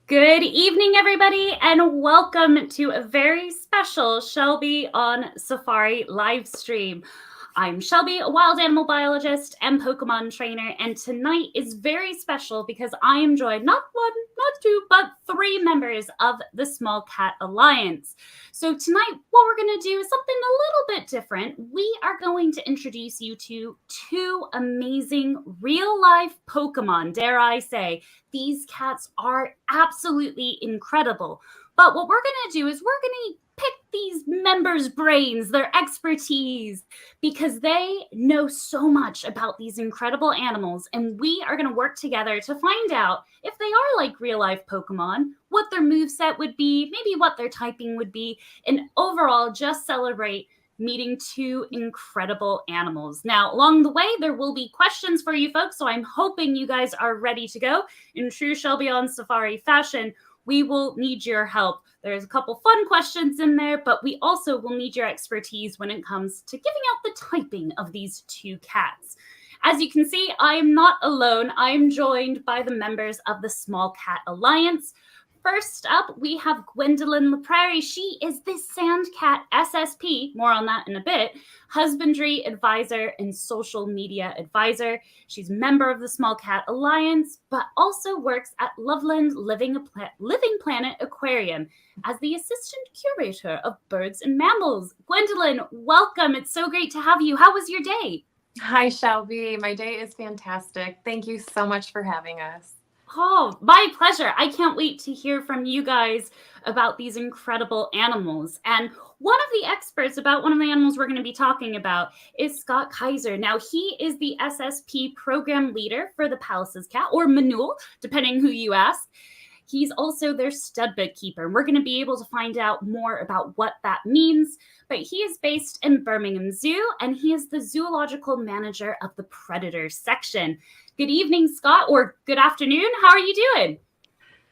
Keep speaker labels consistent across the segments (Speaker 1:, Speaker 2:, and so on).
Speaker 1: Good evening, everybody, and welcome to a very special Shelby on Safari live stream. I'm Shelby, a wild animal biologist and Pokemon trainer, and tonight is very special because I am joined not one, not two, but three members of the Small Cat Alliance. So tonight, what we're going to do is something a little bit different. We are going to introduce you to two amazing real-life Pokemon, dare I say. These cats are absolutely incredible. But what we're going to do is we're going to pick these members' brains, their expertise, because they know so much about these incredible animals. And we are going to work together to find out if they are like real life Pokemon, what their moveset would be, maybe what their typing would be, and overall just celebrate meeting two incredible animals. Now, along the way, there will be questions for you folks, so I'm hoping you guys are ready to go. In true Shelby on Safari fashion, we will need your help. There's a couple fun questions in there, but we also will need your expertise when it comes to giving out the typing of these two cats. As you can see, I am not alone. I am joined by the members of the Small Cat Alliance. First up, we have Gwendolyn LaPrairie. She is the Sandcat SSP, more on that in a bit, husbandry advisor and social media advisor. She's a member of the Small Cat Alliance, but also works at Loveland Living Planet Aquarium as the assistant curator of birds and mammals. Gwendolyn, welcome. It's so great to have you. How was your day?
Speaker 2: Hi, Shelby. My day is fantastic. Thank you so much for having us.
Speaker 1: Oh, my pleasure. I can't wait to hear from you guys about these incredible animals. And one of the experts about one of the animals we're going to be talking about is Scott Kaiser. Now, he is the SSP program leader for the Pallas cat, or Manul, depending who you ask. He's also their stud bookkeeper. We're going to be able to find out more about what that means. But he is based in Birmingham Zoo, and he is the zoological manager of the Predator section. Good evening, Scott, or good afternoon. How are you doing?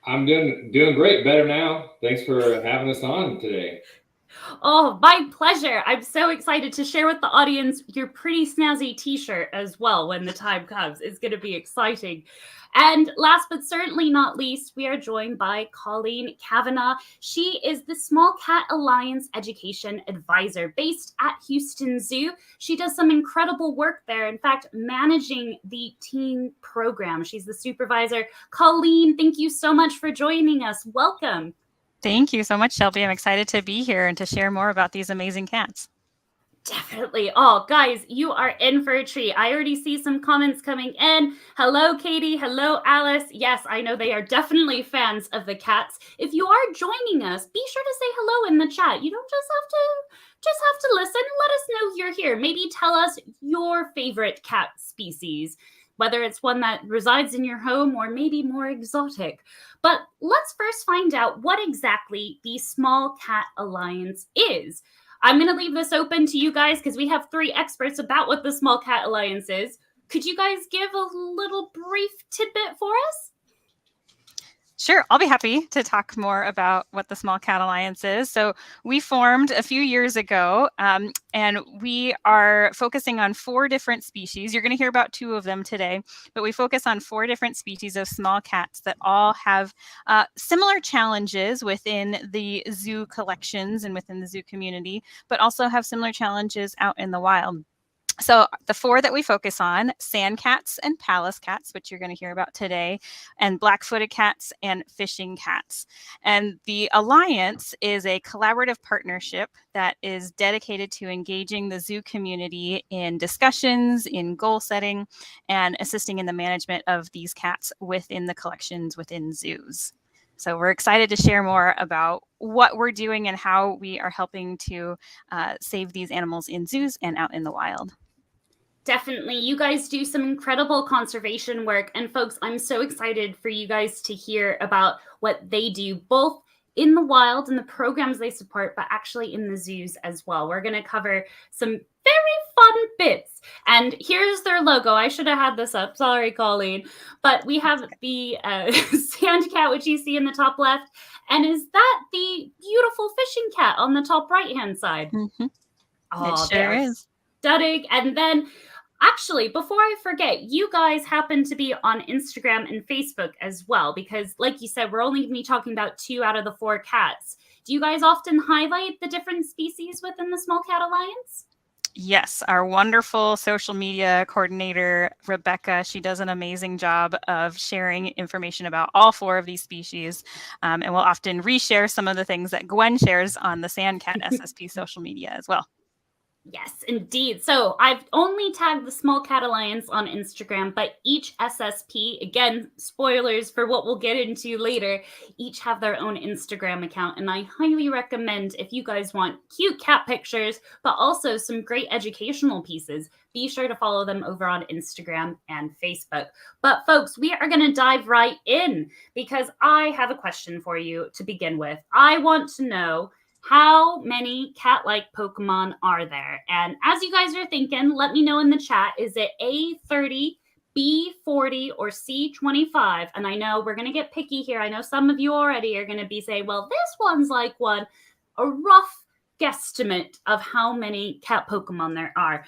Speaker 3: I'm doing great. Better now. Thanks for having us on today.
Speaker 1: Oh, my pleasure. I'm so excited to share with the audience your pretty snazzy t-shirt as well when the time comes. It's going to be exciting. And last but certainly not least, we are joined by Colleen Kavanaugh. She is the Small Cat Alliance Education Advisor based at Houston Zoo. She does some incredible work there. In fact, managing the teen program. She's the supervisor. Colleen, thank you so much for joining us. Welcome.
Speaker 4: Thank you so much, Shelby. I'm excited to be here and to share more about these amazing cats.
Speaker 1: Definitely. Oh, guys, you are in for a treat. I already see some comments coming in. Hello, Katie. Hello, Alice. Yes, I know they are definitely fans of the cats. If you are joining us, be sure to say hello in the chat. You don't just have to listen. Let us know you're here. Maybe tell us your favorite cat species, whether it's one that resides in your home or maybe more exotic. But let's first find out what exactly the Small Cat Alliance is. I'm going to leave this open to you guys because we have three experts about what the Small Cat Alliance is. Could you guys give a little brief tidbit for us?
Speaker 4: Sure, I'll be happy to talk more about what the Small Cat Alliance is. So we formed a few years ago, and we are focusing on 4 different species. You're going to hear about 2 of them today, but we focus on 4 different species of small cats that all have similar challenges within the zoo collections and within the zoo community, but also have similar challenges out in the wild. So the 4 that we focus on, sand cats and Pallas cats, which you're going to hear about today, and black-footed cats and fishing cats. And the Alliance is a collaborative partnership that is dedicated to engaging the zoo community in discussions, in goal setting, and assisting in the management of these cats within the collections within zoos. So we're excited to share more about what we're doing and how we are helping to save these animals in zoos and out in the wild.
Speaker 1: Definitely. You guys do some incredible conservation work. And folks, I'm so excited for you guys to hear about what they do, both in the wild and the programs they support, but actually in the zoos as well. We're going to cover some very fun bits. And here's their logo. I should have had this up. Sorry, Colleen. But we have the sand cat, which you see in the top left. And is that the beautiful fishing cat on the top right-hand side?
Speaker 4: Mm-hmm.
Speaker 1: Oh,
Speaker 4: it sure is.
Speaker 1: Stunning. And then Actually, before I forget, you guys happen to be on Instagram and Facebook as well, because like you said, we're only going to be talking about 2 out of the 4 cats. Do you guys often highlight the different species within the Small Cat Alliance?
Speaker 4: Yes, our wonderful social media coordinator, Rebecca, she does an amazing job of sharing information about all 4 of these species. And we'll often reshare some of the things that Gwen shares on the SandCat SSP social media as well.
Speaker 1: Yes, indeed. So I've only tagged the Small Cat Alliance on Instagram, but each SSP, again, spoilers for what we'll get into later, each have their own Instagram account. And I highly recommend, if you guys want cute cat pictures, but also some great educational pieces, be sure to follow them over on Instagram and Facebook. But folks, we are going to dive right in because I have a question for you to begin with. I want to know, how many cat-like Pokemon are there? And as you guys are thinking, let me know in the chat, is it A30, B40, or C25? And I know we're going to get picky here. I know some of you already are going to be saying, well, this one's like a rough guesstimate of how many cat Pokemon there are.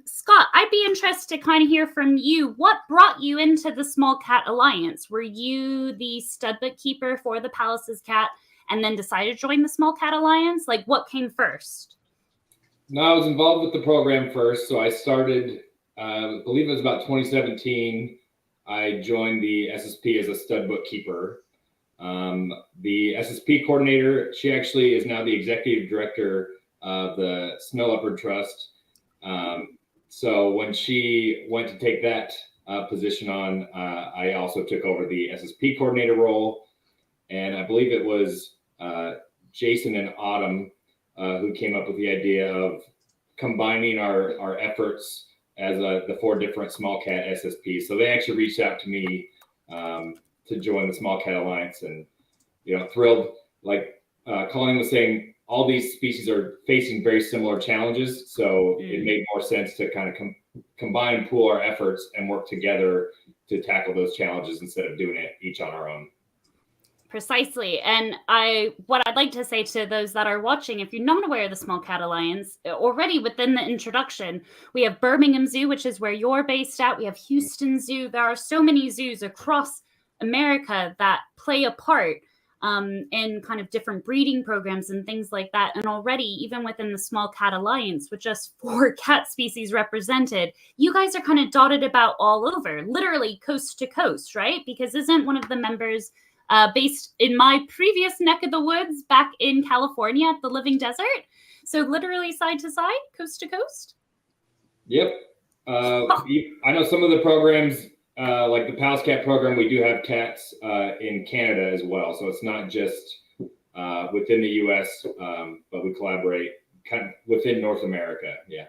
Speaker 1: Scott, I'd be interested to kind of hear from you. What brought you into the Small Cat Alliance? Were you the stud bookkeeper for the Pallas' cat and then decided to join the Small Cat Alliance? Like, what came first?
Speaker 3: No, I was involved with the program first. So I started, I believe it was about 2017. I joined the SSP as a stud bookkeeper. The SSP coordinator, she actually is now the executive director of the Snow Leopard Trust. So when she went to take that position on, I also took over the SSP coordinator role. And I believe it was Jason and Autumn who came up with the idea of combining our efforts as the 4 different Small Cat SSPs. So they actually reached out to me to join the Small Cat Alliance, and thrilled. Like Colleen was saying, all these species are facing very similar challenges, so it made more sense to kind of combine, pool our efforts, and work together to tackle those challenges instead of doing it each on our own.
Speaker 1: Precisely. And what I'd like to say to those that are watching, if you're not aware of the Small Cat Alliance, already within the introduction, we have Birmingham Zoo, which is where you're based at. We have Houston Zoo. There are so many zoos across America that play a part in kind of different breeding programs and things like that. And already, even within the Small Cat Alliance, with just 4 cat species represented, you guys are kind of dotted about all over, literally coast to coast, right? Because isn't one of the members based in my previous neck of the woods back in California at the Living Desert? So literally side to side, coast to coast?
Speaker 3: Yep. I know some of the programs, like the Pallas Cat program, we do have cats in Canada as well. So it's not just within the US, but we collaborate kind of within North America. Yeah.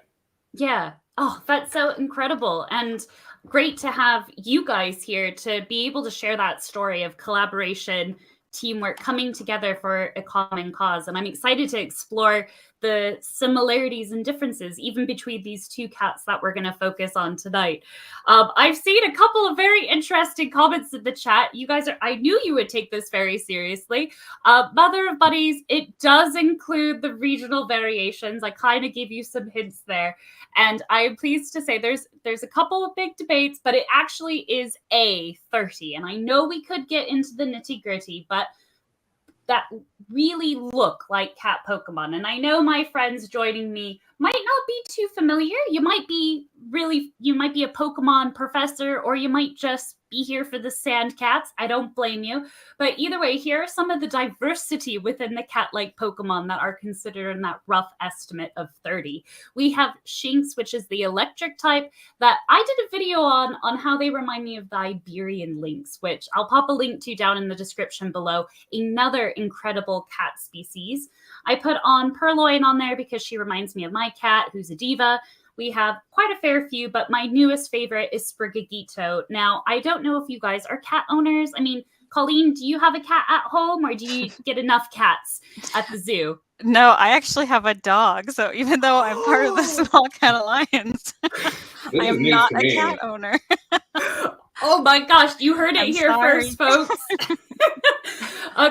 Speaker 1: Yeah. Oh, that's so incredible. And great to have you guys here to be able to share that story of collaboration, teamwork, coming together for a common cause. And I'm excited to explore the similarities and differences even between these 2 cats that we're going to focus on tonight. I've seen a couple of very interesting comments in the chat. You guys I knew you would take this very seriously. Mother of Buddies, it does include the regional variations. I kind of gave you some hints there. And I am pleased to say there's a couple of big debates, but it actually is A30. And I know we could get into the nitty-gritty, but that really look like cat Pokemon. And I know my friends joining me might not be too familiar. You might be a Pokemon professor, or you might just be here for the sand cats. I don't blame you. But either way, here are some of the diversity within the cat-like Pokemon that are considered in that rough estimate of 30. We have Shinx, which is the electric type that I did a video on how they remind me of the Iberian lynx, which I'll pop a link to down in the description below. Another incredible cat species. I put on Purloin on there because she reminds me of my cat, who's a diva. We have quite a fair few, but my newest favorite is Sprigatito. Now, I don't know if you guys are cat owners. I mean, Colleen, do you have a cat at home, or do you get enough cats at the zoo?
Speaker 4: No, I actually have a dog. So even though I'm part of the Small Cat Alliance, I am not a cat owner.
Speaker 1: Oh my gosh, you heard it
Speaker 4: I'm
Speaker 1: here
Speaker 4: sorry.
Speaker 1: first, folks.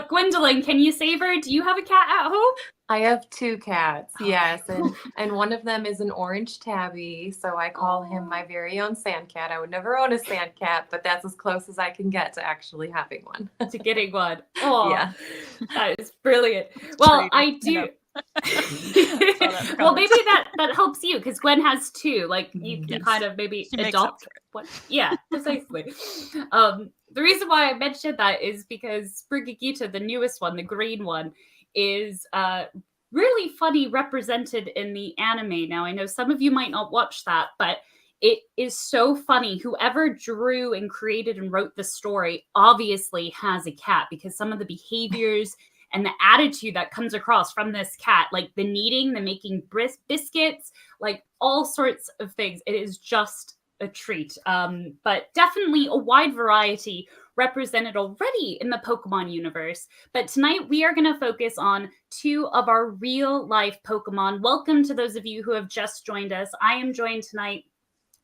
Speaker 1: Gwendolyn, can you save her? Do you have a cat at home?
Speaker 2: I have 2 cats, yes, and one of them is an orange tabby, so I call him my very own sand cat. I would never own a sand cat, but that's as close as I can get to actually having one.
Speaker 1: To getting one. Oh,
Speaker 2: Yeah.
Speaker 1: that is brilliant. Well, I do. Well, maybe that helps you because Gwen has 2. Like you can
Speaker 4: Yes.
Speaker 1: kind of maybe
Speaker 4: She makes up
Speaker 1: adopt one. Yeah, precisely. The reason why I mentioned that is because Brigagita, the newest one, the green one, is really funny represented in the anime. Now I know some of you might not watch that, but it is so funny. Whoever drew and created and wrote the story obviously has a cat because some of the behaviors and the attitude that comes across from this cat, like the kneading, the making biscuits, like all sorts of things. It is just a treat. But definitely a wide variety represented already in the Pokemon universe. But tonight we are going to focus on 2 of our real life Pokemon. Welcome to those of you who have just joined us. I am joined tonight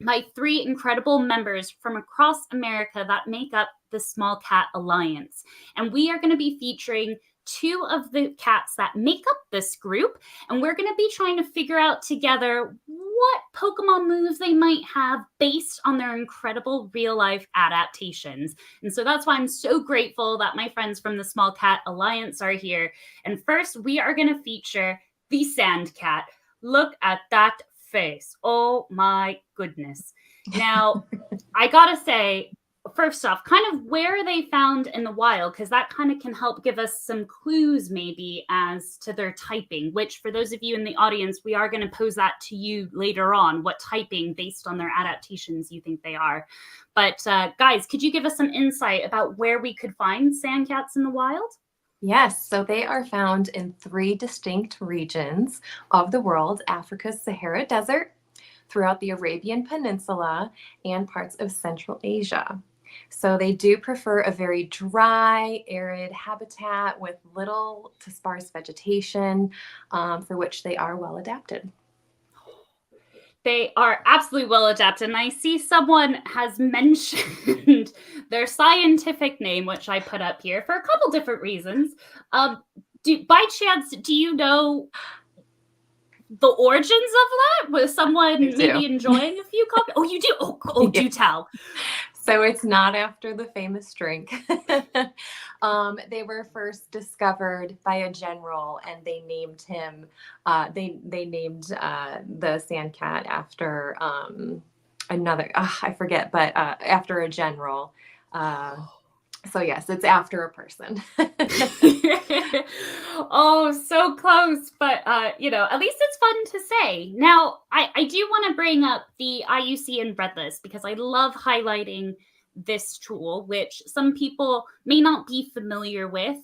Speaker 1: by 3 incredible members from across America that make up the SmallCatAlliance. And we are going to be featuring 2 of the cats that make up this group. And we're going to be trying to figure out together what Pokemon moves they might have based on their incredible real life adaptations. And so that's why I'm so grateful that my friends from the SmallCatAlliance are here. And first, we are going to feature the Sand Cat. Look at that face. Oh my goodness. Now, I gotta say, first off, kind of where are they found in the wild? Because that kind of can help give us some clues maybe as to their typing, which for those of you in the audience, we are going to pose that to you later on, what typing based on their adaptations you think they are. But guys, could you give us some insight about where we could find sand cats in the wild?
Speaker 2: Yes, so they are found in 3 distinct regions of the world: Africa's Sahara Desert, throughout the Arabian Peninsula, and parts of Central Asia. So they do prefer a very dry, arid habitat with little to sparse vegetation, for which they are well adapted.
Speaker 1: They are absolutely well adapted. And I see someone has mentioned their scientific name, which I put up here for a couple different reasons. By chance, do you know the origins of that? Was someone maybe enjoying a few coffee? Oh, you do? Oh,
Speaker 2: Yeah.
Speaker 1: Do tell.
Speaker 2: So it's not after the famous drink. They were first discovered by a general, and they named him. They named the sand cat after another. I forget, but after a general. So yes, it's after a person.
Speaker 1: Oh, so close, but at least it's fun to say. Now, I do want to bring up the IUCN Red List because I love highlighting this tool, which some people may not be familiar with.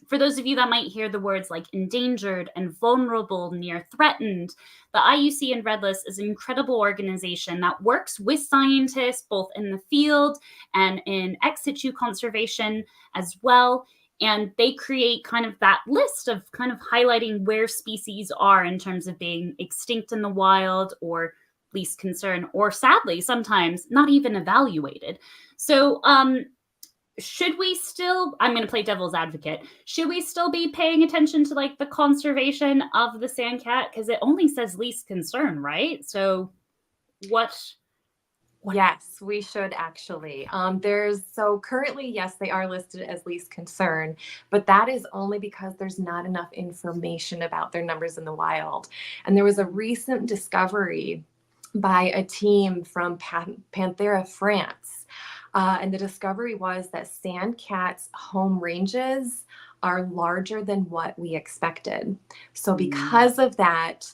Speaker 1: For those of you that might hear the words like endangered and vulnerable, near threatened, the IUCN Red List is an incredible organization that works with scientists both in the field and in ex situ conservation as well. And they create kind of that list of kind of highlighting where species are in terms of being extinct in the wild or least concern, or sadly, sometimes not even evaluated. So, should we still, I'm going to play devil's advocate, should we still be paying attention to like the conservation of the sand cat? Because it only says least concern, right? So what?
Speaker 2: Yes, we should actually. Currently, yes, they are listed as least concern, but that is only because there's not enough information about their numbers in the wild. And there was a recent discovery by a team from Panthera, France. And the discovery was that sand cats' home ranges are larger than what we expected. So because of that,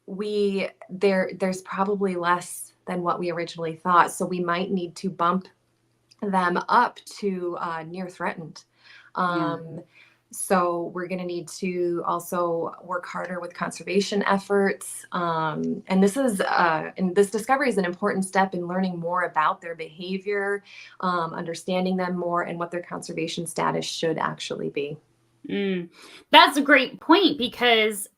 Speaker 2: there's probably less than what we originally thought. So we might need to bump them up to near threatened. So we're going to need to also work harder with conservation efforts. And this discovery is an important step in learning more about their behavior, understanding them more, and what their conservation status should actually be.
Speaker 1: That's a great point because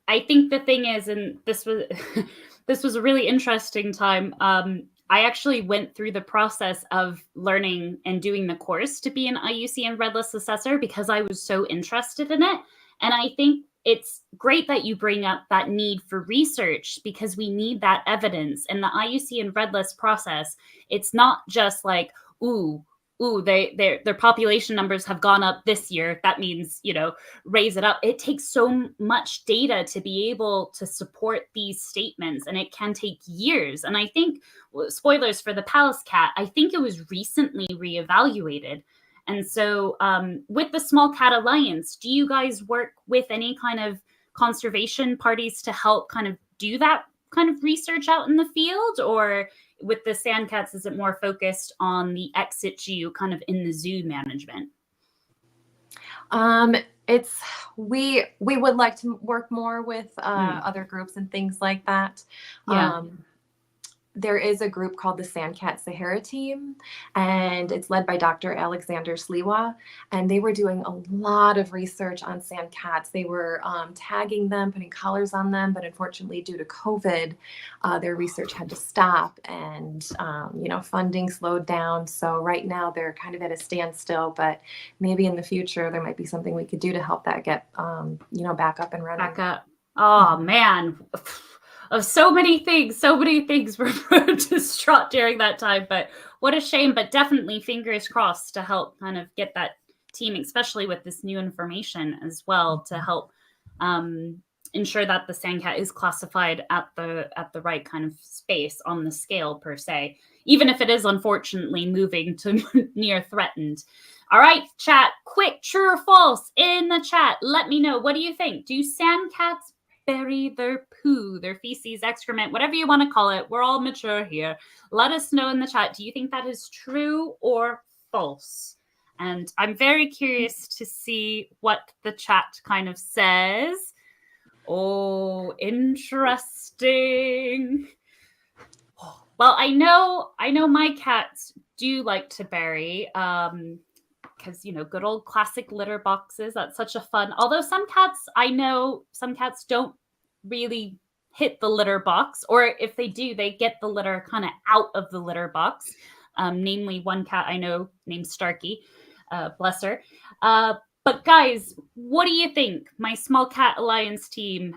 Speaker 1: I think the thing is, and this was a really interesting time. I actually went through the process of learning and doing the course to be an IUCN Red List assessor because I was so interested in it. And I think it's great that you bring up that need for research because we need that evidence. And the IUCN Red List process, it's not just like, ooh, their population numbers have gone up this year. That means, raise it up. It takes so much data to be able to support these statements, and it can take years. And I think, spoilers for the Pallas cat, I think it was recently reevaluated. And so with the SmallCatAlliance, do you guys work with any kind of conservation parties to help kind of do that kind of research out in the field? Or with the sandcats, is it more focused on the ex situ kind of in the zoo management?
Speaker 2: We would like to work more with other groups and things like that.
Speaker 1: Yeah.
Speaker 2: There is a group called the Sandcat Sahara team, and it's led by Dr. Alexander Sliwa, and they were doing a lot of research on sandcats. They were tagging them, putting collars on them, but unfortunately due to COVID, their research had to stop, and funding slowed down. So right now they're kind of at a standstill, but maybe in the future there might be something we could do to help that get back up and running.
Speaker 1: Back up. Oh man. Of so many things were distraught during that time, but what a shame. But definitely fingers crossed to help kind of get that team, especially with this new information as well, to help ensure that the sandcat is classified at the right kind of space on the scale per se, even if it is unfortunately moving to near threatened. All right, chat, quick, true or false in the chat. Let me know. What do you think? Do sandcats bury their poo, their feces, excrement, whatever you want to call it? We're all mature here. Let us know in the chat. Do you think that is true or false? And I'm very curious to see what the chat kind of says. Oh, interesting. Well, I know my cats do like to bury, because good old classic litter boxes. That's such a fun. Although some cats don't really hit the litter box, or if they do, they get the litter kind of out of the litter box. Namely, one cat I know named Starkey, bless her. But guys, what do you think? My SmallCatAlliance team,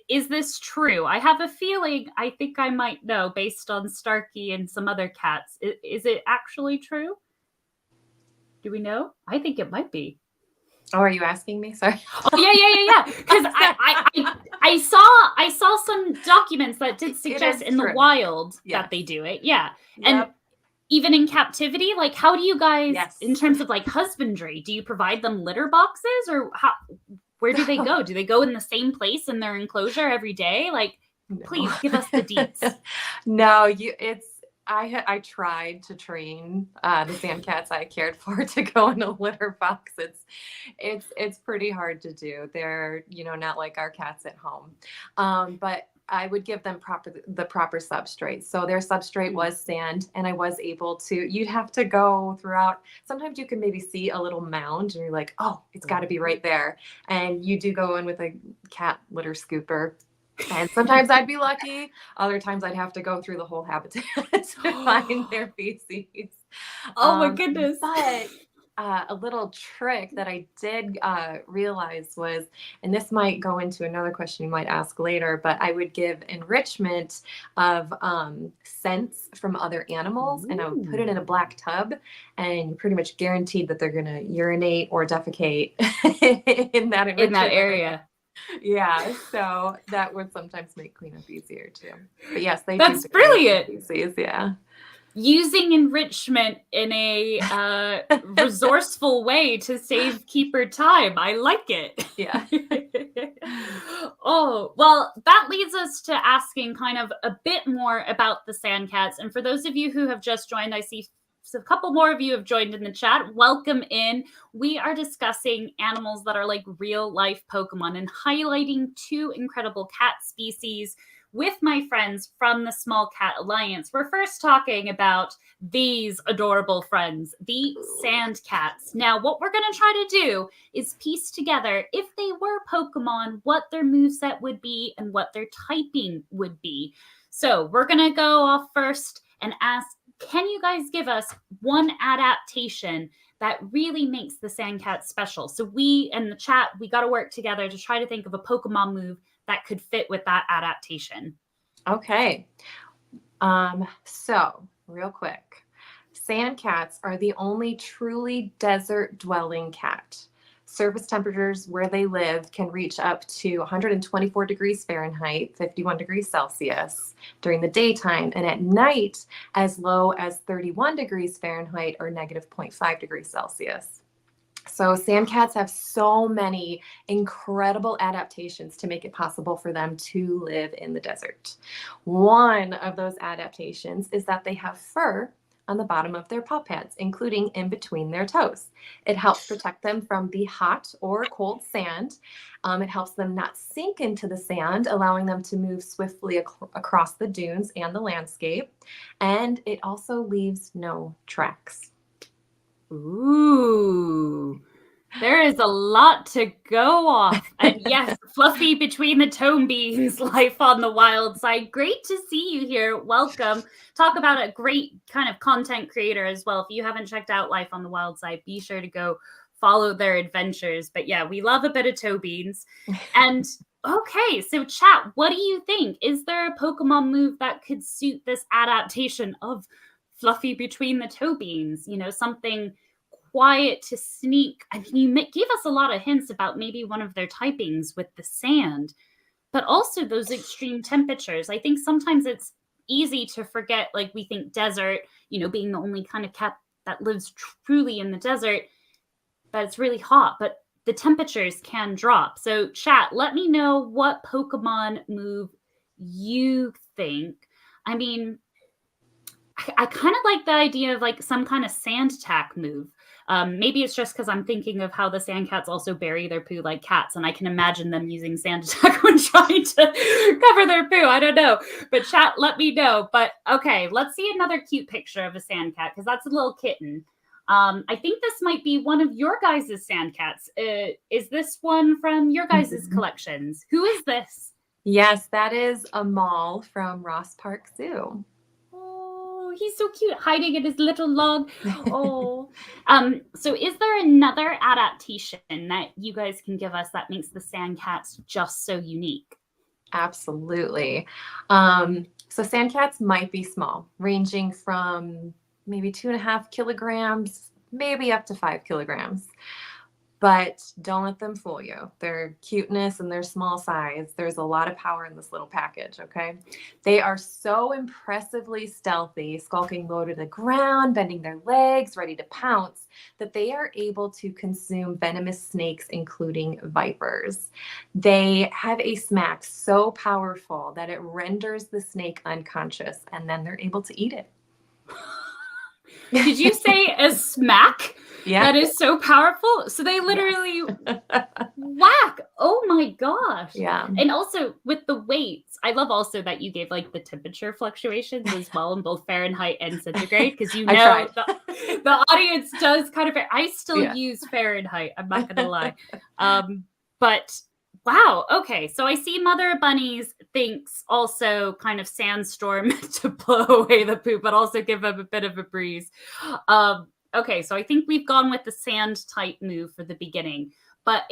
Speaker 1: is this true? I have a feeling I think I might know based on Starkey and some other cats. Is it actually true? Do we know? I think it might be.
Speaker 2: Oh, are you asking me? Sorry.
Speaker 1: Oh yeah. Because I saw some documents that did suggest in the wild that they do it. Yeah. Yep. And even in captivity, like how do you guys, in terms of like husbandry, do you provide them litter boxes, or where do they go? Do they go in the same place in their enclosure every day? Like, please give us the deets.
Speaker 2: No, I tried to train the sandcats I cared for to go in a litter box. It's pretty hard to do. They're not like our cats at home, but I would give them the proper substrate. So their substrate was sand, and I was able to. You'd have to go throughout. Sometimes you can maybe see a little mound, and you're like, oh, it's got to be right there. And you do go in with a cat litter scooper. And sometimes I'd be lucky. Other times I'd have to go through the whole habitat to find their feces.
Speaker 1: Oh my goodness.
Speaker 2: But a little trick that I did realize was, and this might go into another question you might ask later, but I would give enrichment of scents from other animals. Ooh. And I would put it in a black tub, and you're pretty much guaranteed that they're going to urinate or defecate in that
Speaker 1: area.
Speaker 2: Yeah, so that would sometimes make cleanup easier too. But yes,
Speaker 1: that's brilliant.
Speaker 2: Feces, yeah.
Speaker 1: Using enrichment in a resourceful way to save keeper time. I like it.
Speaker 2: Yeah.
Speaker 1: Oh, well, that leads us to asking kind of a bit more about the sandcats. And for those of you who have just joined, I see a couple more of you have joined in the chat. Welcome in. We are discussing animals that are like real life Pokemon and highlighting two incredible cat species with my friends from the SmallCatAlliance. We're first talking about these adorable friends, the sandcats. Now, what we're going to try to do is piece together, if they were Pokemon, what their moveset would be and what their typing would be. So we're going to go off first and ask, can you guys give us one adaptation that really makes the Sandcats special? So we, in the chat, we got to work together to try to think of a Pokemon move that could fit with that adaptation.
Speaker 2: Okay. So real quick, Sandcats are the only truly desert dwelling cat. Surface temperatures where they live can reach up to 124 degrees Fahrenheit, 51 degrees Celsius during the daytime, and at night as low as 31 degrees Fahrenheit or negative 0.5 degrees Celsius. So Sandcats have so many incredible adaptations to make it possible for them to live in the desert. One of those adaptations is that they have fur on the bottom of their paw pads, including in between their toes. It helps protect them from the hot or cold sand. It helps them not sink into the sand, allowing them to move swiftly across the dunes and the landscape. And it also leaves no tracks.
Speaker 1: Ooh, there is a lot to go off. And yes, Fluffy between the toe beans, life on the wild side. Great to see you here. Welcome. Talk about a great kind of content creator as well. If you haven't checked out Life on the Wild Side, be sure to go follow their adventures. But yeah, we love a bit of toe beans. And okay, so chat, what do you think? Is there a Pokemon move that could suit this adaptation of Fluffy between the toe beans? You know, something quiet to sneak. I mean, you gave us a lot of hints about maybe one of their typings with the sand, but also those extreme temperatures. I think sometimes it's easy to forget, like we think desert, you know, being the only kind of cat that lives truly in the desert, that it's really hot, but the temperatures can drop. So chat, let me know what Pokemon move you think. I mean, I kind of like the idea of like some kind of sand attack move. Maybe it's just because I'm thinking of how the Sandcats also bury their poo like cats, and I can imagine them using sand attack when trying to cover their poo. I don't know. But chat, let me know. But okay, let's see another cute picture of a Sandcat, because that's a little kitten. I think this might be one of your guys' Sandcats. Is this one from your guys' collections? Who is this?
Speaker 2: Yes, that is a mall from Ross Park Zoo.
Speaker 1: Oh, he's so cute, hiding in his little log. Oh, so is there another adaptation that you guys can give us that makes the Sandcats just so unique?
Speaker 2: Absolutely. So Sandcats might be small, ranging from maybe 2.5 kilograms, maybe up to 5 kilograms. But don't let them fool you. Their cuteness and their small size, there's a lot of power in this little package, okay? They are so impressively stealthy, skulking low to the ground, bending their legs, ready to pounce, that they are able to consume venomous snakes, including vipers. They have a smack so powerful that it renders the snake unconscious, and then they're able to eat it.
Speaker 1: Did you say a smack?
Speaker 2: Yeah.
Speaker 1: That is so powerful. So they literally whack. Oh my gosh.
Speaker 2: Yeah.
Speaker 1: And also with the weights, I love also that you gave like the temperature fluctuations as well in both Fahrenheit and centigrade, because you know the audience does kind of, I still use Fahrenheit, I'm not gonna lie. But wow, okay. So I see Mother Bunnies thinks also kind of sandstorm to blow away the poop, but also give them a bit of a breeze. Okay, so I think we've gone with the sand type move for the beginning, but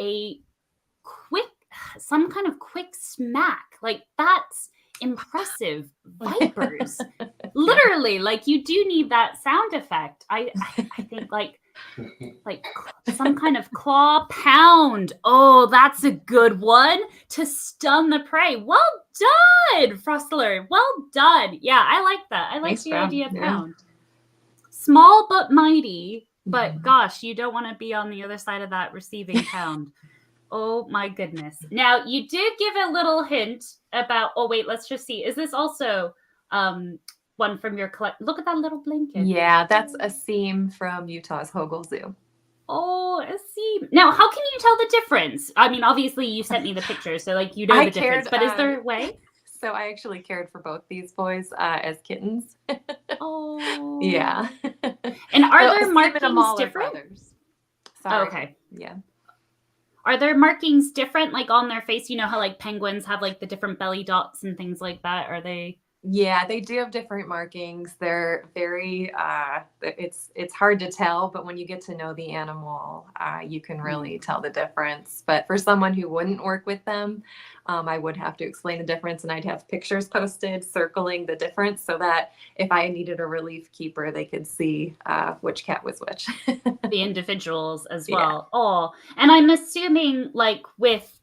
Speaker 1: some kind of quick smack, like that's impressive. Vipers, literally, like you do need that sound effect. I think like some kind of claw pound. Oh, that's a good one to stun the prey. Well done, Frostler. Well done. Yeah, I like that. I like the idea of pound. Small but mighty, but gosh, you don't want to be on the other side of that receiving pound. Oh my goodness. Now, you did give a little hint about, oh wait, let's just see. Is this also one from your collection? Look at that little blanket.
Speaker 2: Yeah, that's a seam from Utah's Hogle Zoo.
Speaker 1: Oh, a seam. Now, how can you tell the difference? I mean, obviously you sent me the picture, so like you know the difference, but is there a way?
Speaker 2: So I actually cared for both these boys as kittens.
Speaker 1: Oh.
Speaker 2: Yeah.
Speaker 1: And are there markings different?
Speaker 2: Sorry.
Speaker 1: Oh, okay.
Speaker 2: Yeah.
Speaker 1: Are there markings different, like on their face? You know how like penguins have like the different belly dots and things like that? Are they
Speaker 2: Yeah, they do have different markings. They're very, it's hard to tell, but when you get to know the animal, you can really tell the difference. But for someone who wouldn't work with them, I would have to explain the difference, and I'd have pictures posted circling the difference so that if I needed a relief keeper, they could see which cat was which.
Speaker 1: The individuals as
Speaker 2: Yeah.
Speaker 1: well. Oh, and I'm assuming like with,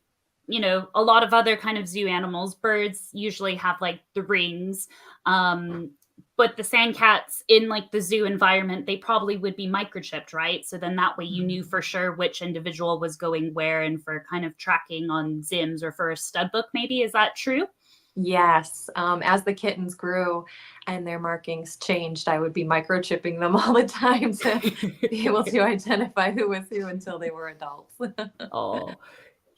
Speaker 1: a lot of other kind of zoo animals, birds usually have like the rings. But the sandcats in like the zoo environment, they probably would be microchipped, right? So then that way you knew for sure which individual was going where, and for kind of tracking on Zims or for a stud book, maybe. Is that true?
Speaker 2: Yes. As the kittens grew and their markings changed, I would be microchipping them all the time to be able to identify who was who until they were adults.
Speaker 1: Oh,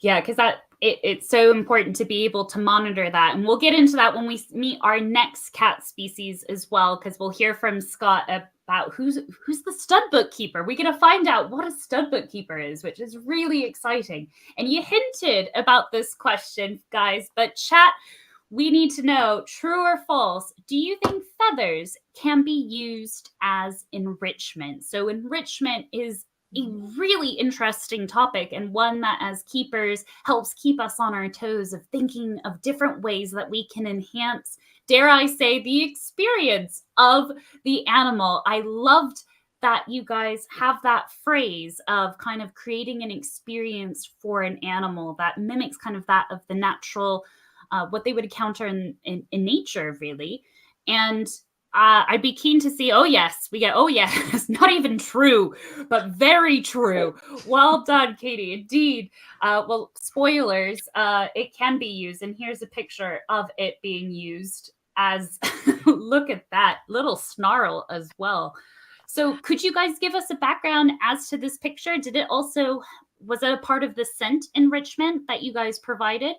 Speaker 1: yeah, because it's so important to be able to monitor that. And we'll get into that when we meet our next cat species as well, because we'll hear from Scott about who's the stud bookkeeper. We're going to find out what a stud bookkeeper is, which is really exciting. And you hinted about this question, guys, but chat, we need to know, true or false, do you think feathers can be used as enrichment? So enrichment is a really interesting topic, and one that as keepers helps keep us on our toes of thinking of different ways that we can enhance, dare I say, the experience of the animal. I loved that you guys have that phrase of kind of creating an experience for an animal that mimics kind of that of the natural, what they would encounter in nature, really. And I'd be keen to see, oh yes, not even true, but very true. Well done, Katie, indeed. Well, spoilers, it can be used, and here's a picture of it being used as, look at that, little snarl as well. So could you guys give us a background as to this picture? Was it a part of the scent enrichment that you guys provided?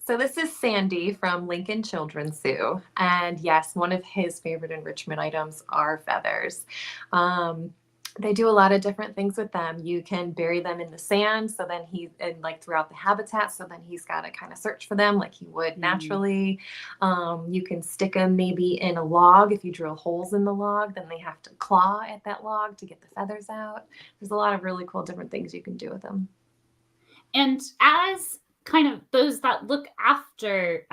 Speaker 2: So this is Sandy from Lincoln Children's Zoo. And yes, one of his favorite enrichment items are feathers. They do a lot of different things with them. You can bury them in the sand, so then throughout the habitat, so then he's got to kind of search for them like he would naturally. You can stick them maybe in a log. If you drill holes in the log, then they have to claw at that log to get the feathers out. There's a lot of really cool different things you can do with them.
Speaker 1: And as kind of those that look after,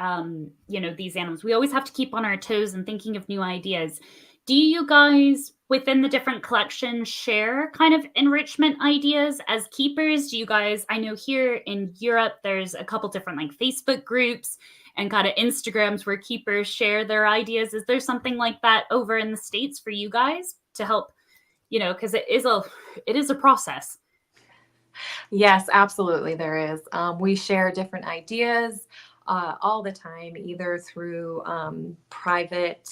Speaker 1: these animals, we always have to keep on our toes and thinking of new ideas. Do you guys, within the different collections, share kind of enrichment ideas as keepers? Do you guys, I know here in Europe, there's a couple different like Facebook groups and kind of Instagrams where keepers share their ideas. Is there something like that over in the States for you guys to help, because it is a process?
Speaker 2: Yes, absolutely. There is. We share different ideas all the time, either through private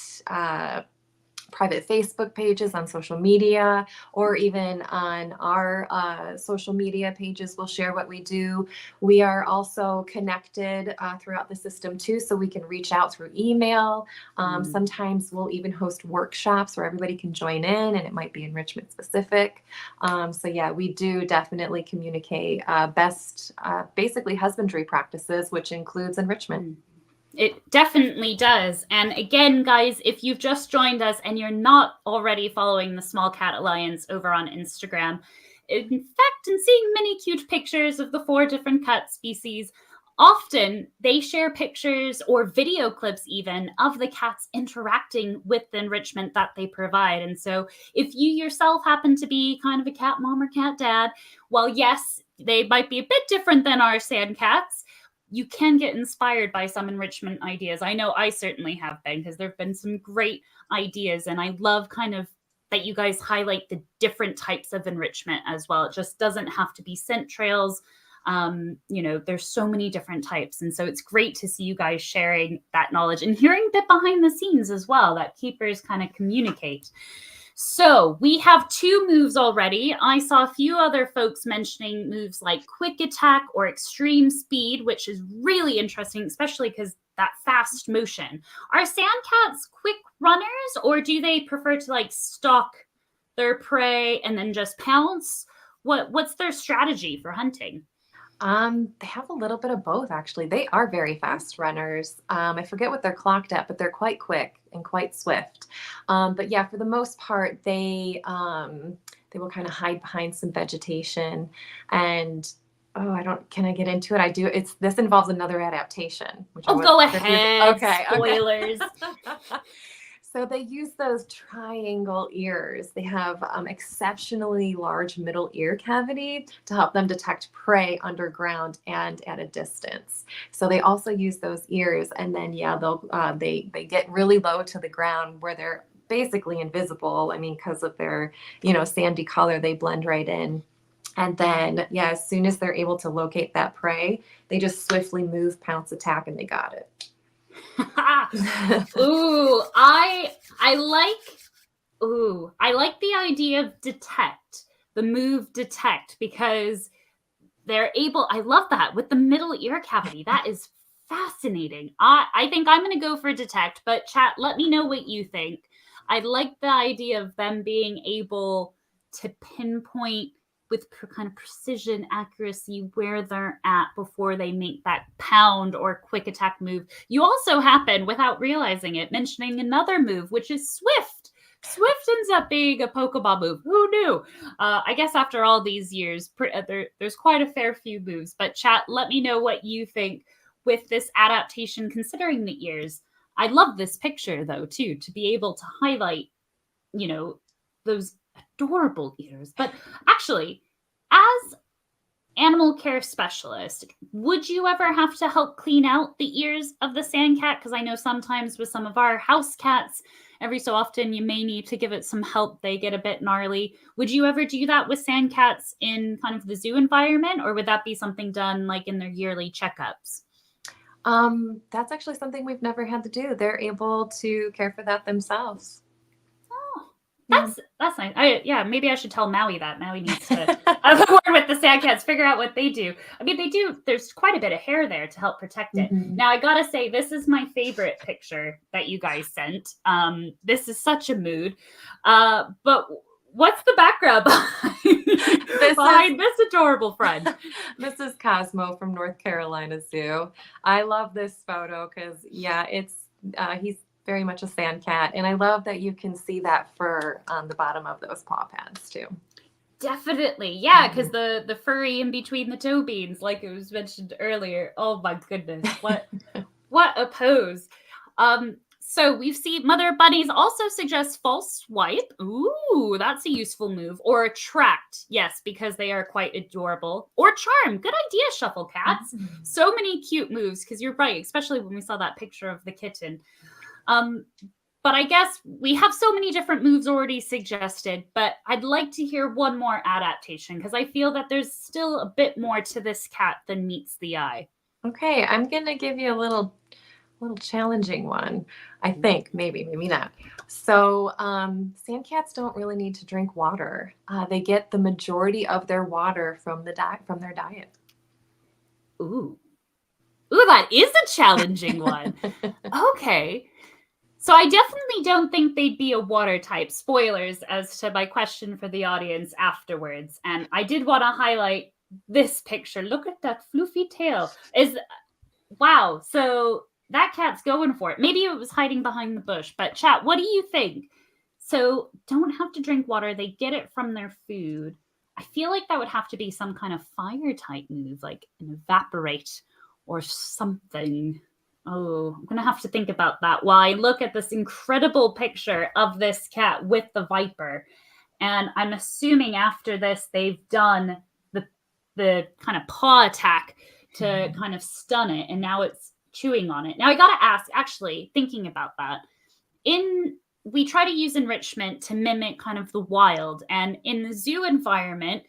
Speaker 2: Facebook pages on social media, or even on our social media pages. We'll share what we do. We are also connected throughout the system too, so we can reach out through email. Sometimes we'll even host workshops where everybody can join in, and it might be enrichment specific. So yeah, we do definitely communicate best, basically husbandry practices, which includes enrichment.
Speaker 1: It definitely does. And again, guys, if you've just joined us and you're not already following the SmallCatAlliance over on Instagram, in fact, and seeing many cute pictures of the 4 different cat species, often they share pictures or video clips even of the cats interacting with the enrichment that they provide. And so if you yourself happen to be kind of a cat mom or cat dad, well, yes, they might be a bit different than our sand cats. You can get inspired by some enrichment ideas. I know I certainly have been, because there have been some great ideas, and I love kind of that you guys highlight the different types of enrichment as well. It just doesn't have to be scent trails. There's so many different types. And so it's great to see you guys sharing that knowledge and hearing a bit behind the scenes as well, that keepers kind of communicate. So we have 2 moves already. I saw a few other folks mentioning moves like quick attack or extreme speed, which is really interesting, especially because that fast motion. Are sandcats quick runners, or do they prefer to like stalk their prey and then just pounce? What's their strategy for hunting?
Speaker 2: They have a little bit of both, actually. They are very fast runners. I forget what they're clocked at, but they're quite quick and quite swift. But yeah, for the most part, they will kind of hide behind some vegetation. And can I get into it? This involves another adaptation, which I
Speaker 1: Oh, go
Speaker 2: wasn't sure if
Speaker 1: ahead.
Speaker 2: Okay.
Speaker 1: Spoilers.
Speaker 2: So they use those triangle ears. They have exceptionally large middle ear cavity to help them detect prey underground and at a distance. So they also use those ears, and then they get really low to the ground where they're basically invisible. I mean, because of their sandy color, they blend right in. And then as soon as they're able to locate that prey, they just swiftly move, pounce, attack, and they got it.
Speaker 1: Ooh, I like the idea of the move detect, because they're able, I love that with the middle ear cavity. That is fascinating. I think I'm going to go for detect, but chat, let me know what you think. I like the idea of them being able to pinpoint with kind of precision, accuracy, where they're at before they make that pound or quick attack move. You also happen, without realizing it, mentioning another move, which is Swift. Swift ends up being a Pokeball move. Who knew? I guess after all these years, there's quite a fair few moves. But chat, let me know what you think with this adaptation, considering the ears. I love this picture, though, too, to be able to highlight, those adorable ears. But actually, as animal care specialist, would you ever have to help clean out the ears of the sand cat? Because I know sometimes with some of our house cats, every so often you may need to give it some help. They get a bit gnarly. Would you ever do that with sand cats in kind of the zoo environment, or would that be something done like in their yearly checkups?
Speaker 2: That's actually something we've never had to do. They're able to care for that themselves.
Speaker 1: That's nice. Maybe I should tell Maui that. Maui needs to have a word with the sand cats, figure out what they do. I mean, they do. There's quite a bit of hair there to help protect it.
Speaker 2: Mm-hmm.
Speaker 1: Now, I gotta say, this is my favorite picture that you guys sent. This is such a mood. But what's the background behind this adorable friend?
Speaker 2: This is Cosmo from North Carolina Zoo. I love this photo because, he's very much a sand cat. And I love that you can see that fur on the bottom of those paw pads too.
Speaker 1: Definitely. Yeah, because the furry in between the toe beans, like it was mentioned earlier. Oh my goodness. What a pose. So we've seen Mother Bunnies also suggest false swipe. Ooh, that's a useful move. Or attract. Yes, because they are quite adorable. Or charm. Good idea, Shuffle Cats.
Speaker 2: Mm-hmm.
Speaker 1: So many cute moves, because you're right, especially when we saw that picture of the kitten. But I guess we have so many different moves already suggested, but I'd like to hear one more adaptation, because I feel that there's still a bit more to this cat than meets the eye.
Speaker 2: Okay, I'm going to give you a little challenging one. I think, maybe not. So sand cats don't really need to drink water. They get the majority of their water from their diet.
Speaker 1: Ooh, that is a challenging one. Okay. So I definitely don't think they'd be a water type. Spoilers as to my question for the audience afterwards. And I did want to highlight this picture. Look at that floofy tail. Wow. So that cat's going for it. Maybe it was hiding behind the bush. But chat, what do you think? So don't have to drink water. They get it from their food. I feel like that would have to be some kind of fire type move, like an evaporate or something. Oh, I'm going to have to think about that while I look at this incredible picture of this cat with the viper. And I'm assuming after this, they've done the kind of paw attack to kind of stun it. And now it's chewing on it. Now I got to ask, actually, thinking about that, we try to use enrichment to mimic kind of the wild. And in the zoo environment,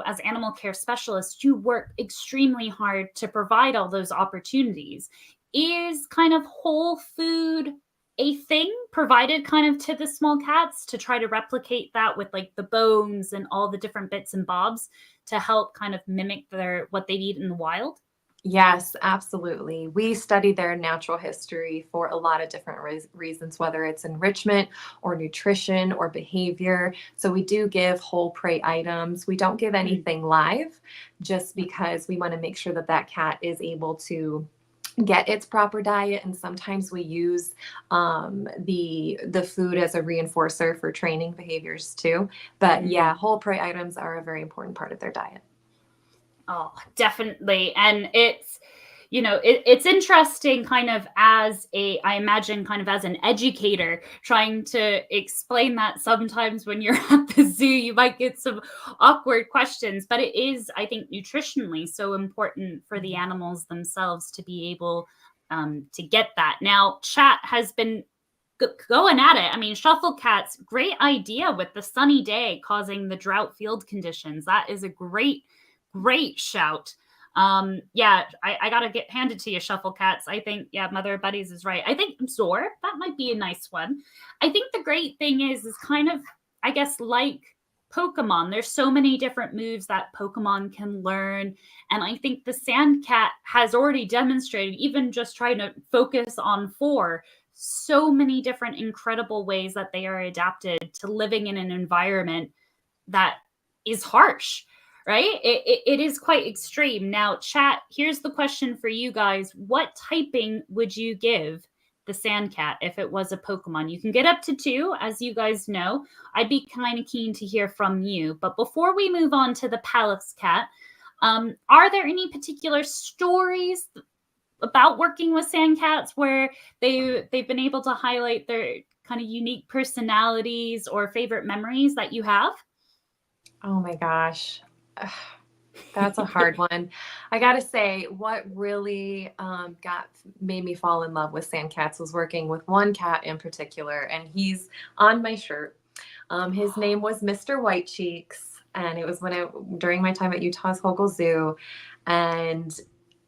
Speaker 1: as animal care specialists, you work extremely hard to provide all those opportunities. Is kind of whole food a thing provided kind of to the small cats to try to replicate that with like the bones and all the different bits and bobs to help kind of mimic what they eat in the wild?
Speaker 2: Yes, absolutely. We study their natural history for a lot of different reasons, whether it's enrichment or nutrition or behavior. So we do give whole prey items. We don't give anything live just because we want to make sure that that cat is able to get its proper diet. And sometimes we use the food as a reinforcer for training behaviors too. But yeah, whole prey items are a very important part of their diet.
Speaker 1: Oh, definitely. And it's, it's interesting kind of I imagine kind of as an educator trying to explain that sometimes when you're at the zoo, you might get some awkward questions, but it is, I think, nutritionally so important for the animals themselves to be able to get that. Now, chat has been going at it. I mean, shuffle cats, great idea with the sunny day causing the drought field conditions. That is a great shout. Yeah, I gotta get handed to you, shuffle cats. I think, yeah, Mother of Buddies is right. I think absorb, that might be a nice one. I think the great thing is kind of, I guess, like Pokemon, there's so many different moves that Pokemon can learn. And I think the Sand Cat has already demonstrated, even just trying to focus on 4, so many different incredible ways that they are adapted to living in an environment that is harsh, right? It is quite extreme. Now, chat, here's the question for you guys. What typing would you give the Sand Cat if it was a Pokemon? You can get up to 2, as you guys know. I'd be kind of keen to hear from you. But before we move on to the Pallas Cat, are there any particular stories about working with sand cats where they've been able to highlight their kind of unique personalities or favorite memories that you have?
Speaker 2: Oh my gosh. That's a hard one. I gotta say, what really made me fall in love with sand cats was working with one cat in particular, and he's on my shirt. His name was Mr. White Cheeks, and it was during my time at Utah's Hogle Zoo, and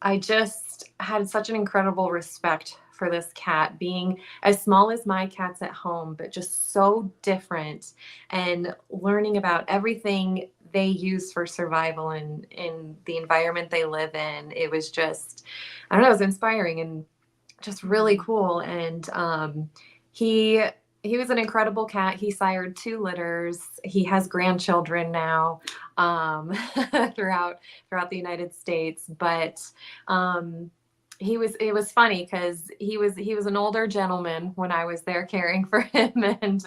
Speaker 2: I just had such an incredible respect for this cat, being as small as my cats at home, but just so different, and learning about everything they use for survival and in the environment they live in. It was just, I don't know, it was inspiring and just really cool. And he was an incredible cat. He sired 2 litters. He has grandchildren now throughout the United States. But it was funny because he was an older gentleman when I was there caring for him, and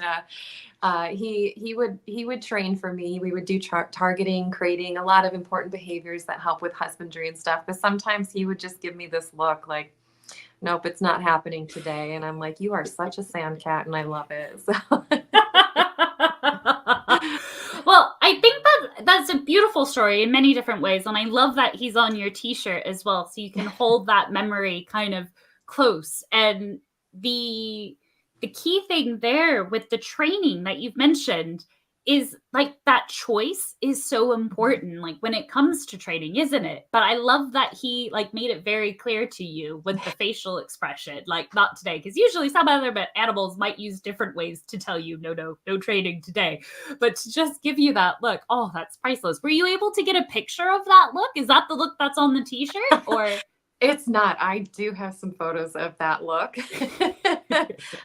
Speaker 2: he would train for me. We would do targeting, creating a lot of important behaviors that help with husbandry and stuff. But sometimes he would just give me this look like, nope, it's not happening today. And I'm like, you are such a sand cat, and I love it. So.
Speaker 1: Well, I think that's a beautiful story in many different ways. And I love that he's on your t-shirt as well. So you can hold that memory kind of close. And the key thing there with the training that you've mentioned is like that choice is so important, like when it comes to training, isn't it? But I love that he like made it very clear to you with the facial expression, like not today, because usually some other animals might use different ways to tell you no training today, but to just give you that look, oh, that's priceless. Were you able to get a picture of that look? Is that the look that's on the t-shirt, or?
Speaker 2: It's not. I do have some photos of that look.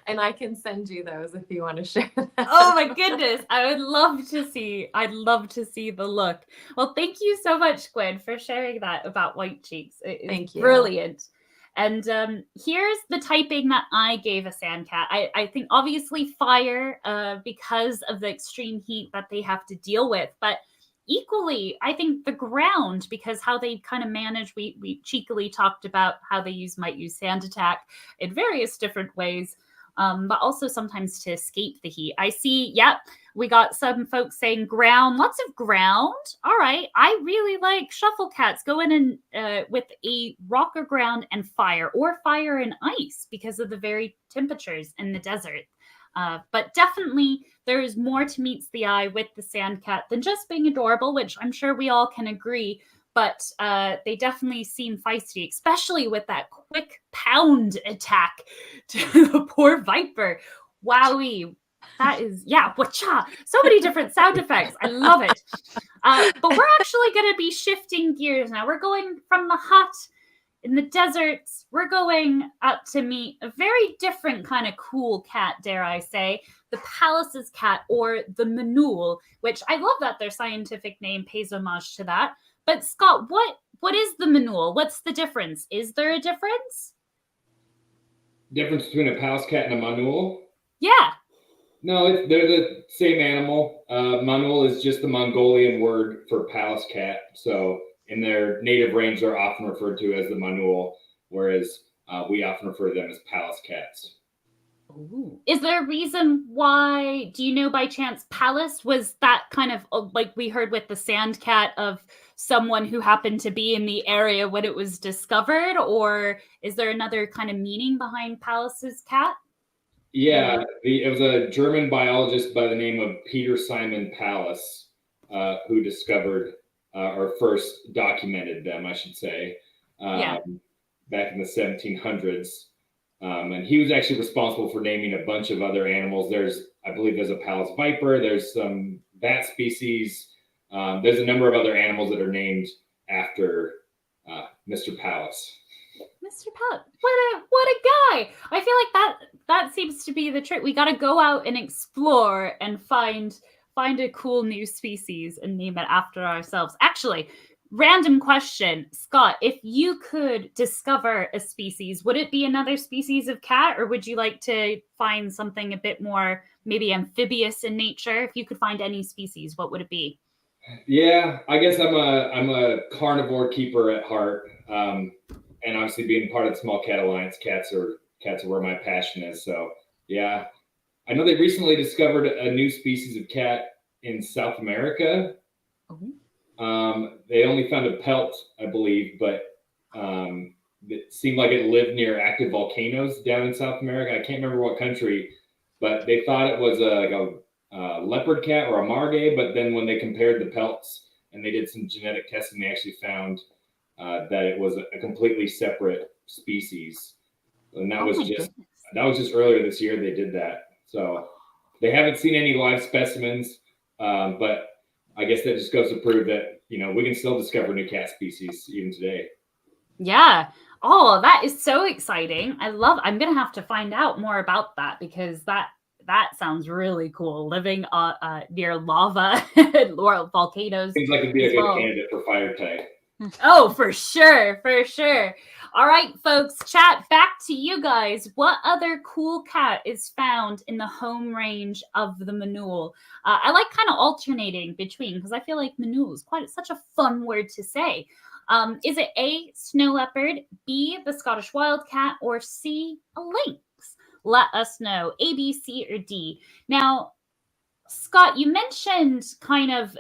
Speaker 2: And I can send you those if you want to share that.
Speaker 1: Oh my goodness. I'd love to see the look. Well, thank you so much, Gwen, for sharing that about White Cheeks. It's brilliant. And here's the typing that I gave a sand cat. I think obviously fire because of the extreme heat that they have to deal with, but equally, I think the ground, because how they kind of manage, we cheekily talked about how they might use sand attack in various different ways, but also sometimes to escape the heat. I see, we got some folks saying ground, lots of ground. All right, I really like shuffle cats. Go in and with a rock or ground and fire, or fire and ice because of the very temperatures in the desert. But definitely there is more to meets the eye with the sand cat than just being adorable, which I'm sure we all can agree. But they definitely seem feisty, especially with that quick pound attack to the poor viper. Wowie. That is, wacha. So many different sound effects. I love it. But we're actually going to be shifting gears now. We're going from the hot in the deserts, we're going up to meet a very different kind of cool cat, dare I say, the Pallas's cat, or the Manul, which I love that their scientific name pays homage to that. But Scott, what is the Manul? What's the difference? Is there a difference?
Speaker 3: Difference between a Pallas cat and a Manul?
Speaker 1: Yeah.
Speaker 3: No, they're the same animal. Manul is just the Mongolian word for Pallas cat. So in their native range, they're often referred to as the Manul, whereas we often refer to them as Pallas cats.
Speaker 1: Ooh. Is there a reason why, do you know by chance, Pallas was that kind of, like we heard with the sand cat, of someone who happened to be in the area when it was discovered? Or is there another kind of meaning behind Pallas's cat?
Speaker 3: Yeah, it was a German biologist by the name of Peter Simon Pallas who discovered or first documented them, I should say, back in the 1700s. And he was actually responsible for naming a bunch of other animals. I believe there's a Pallas viper, there's some bat species, there's a number of other animals that are named after Mr. Pallas.
Speaker 1: Mr. Pallas, what a guy! I feel like that seems to be the trick. We got to go out and explore and find a cool new species and name it after ourselves. Actually, random question, Scott, if you could discover a species, would it be another species of cat, or would you like to find something a bit more maybe amphibious in nature? If you could find any species, what would it be?
Speaker 3: Yeah, I guess I'm a carnivore keeper at heart. And obviously being part of the SmallCatAlliance, cats are where my passion is. So yeah, I know they recently discovered a new species of cat in South America. They only found a pelt, I believe, but it seemed like it lived near active volcanoes down in South America. I can't remember what country, but they thought it was a leopard cat or a margay. But then when they compared the pelts and they did some genetic testing, they actually found that it was a completely separate species. And that was just earlier this year they did that. So they haven't seen any live specimens, but I guess that just goes to prove that, we can still discover new cat species even today. Yeah.
Speaker 1: Oh, that is so exciting. I'm going to have to find out more about that, because that sounds really cool. Living near lava or volcanoes.
Speaker 3: Seems like it'd be a good candidate for fire type.
Speaker 1: Oh, for sure. All right, folks, chat, back to you guys. What other cool cat is found in the home range of the Manul? I like kind of alternating between, because I feel like Manul is such a fun word to say. Is it A, snow leopard, B, the Scottish wildcat, or C, a lynx? Let us know, A, B, C, or D. Now, Scott, you mentioned kind of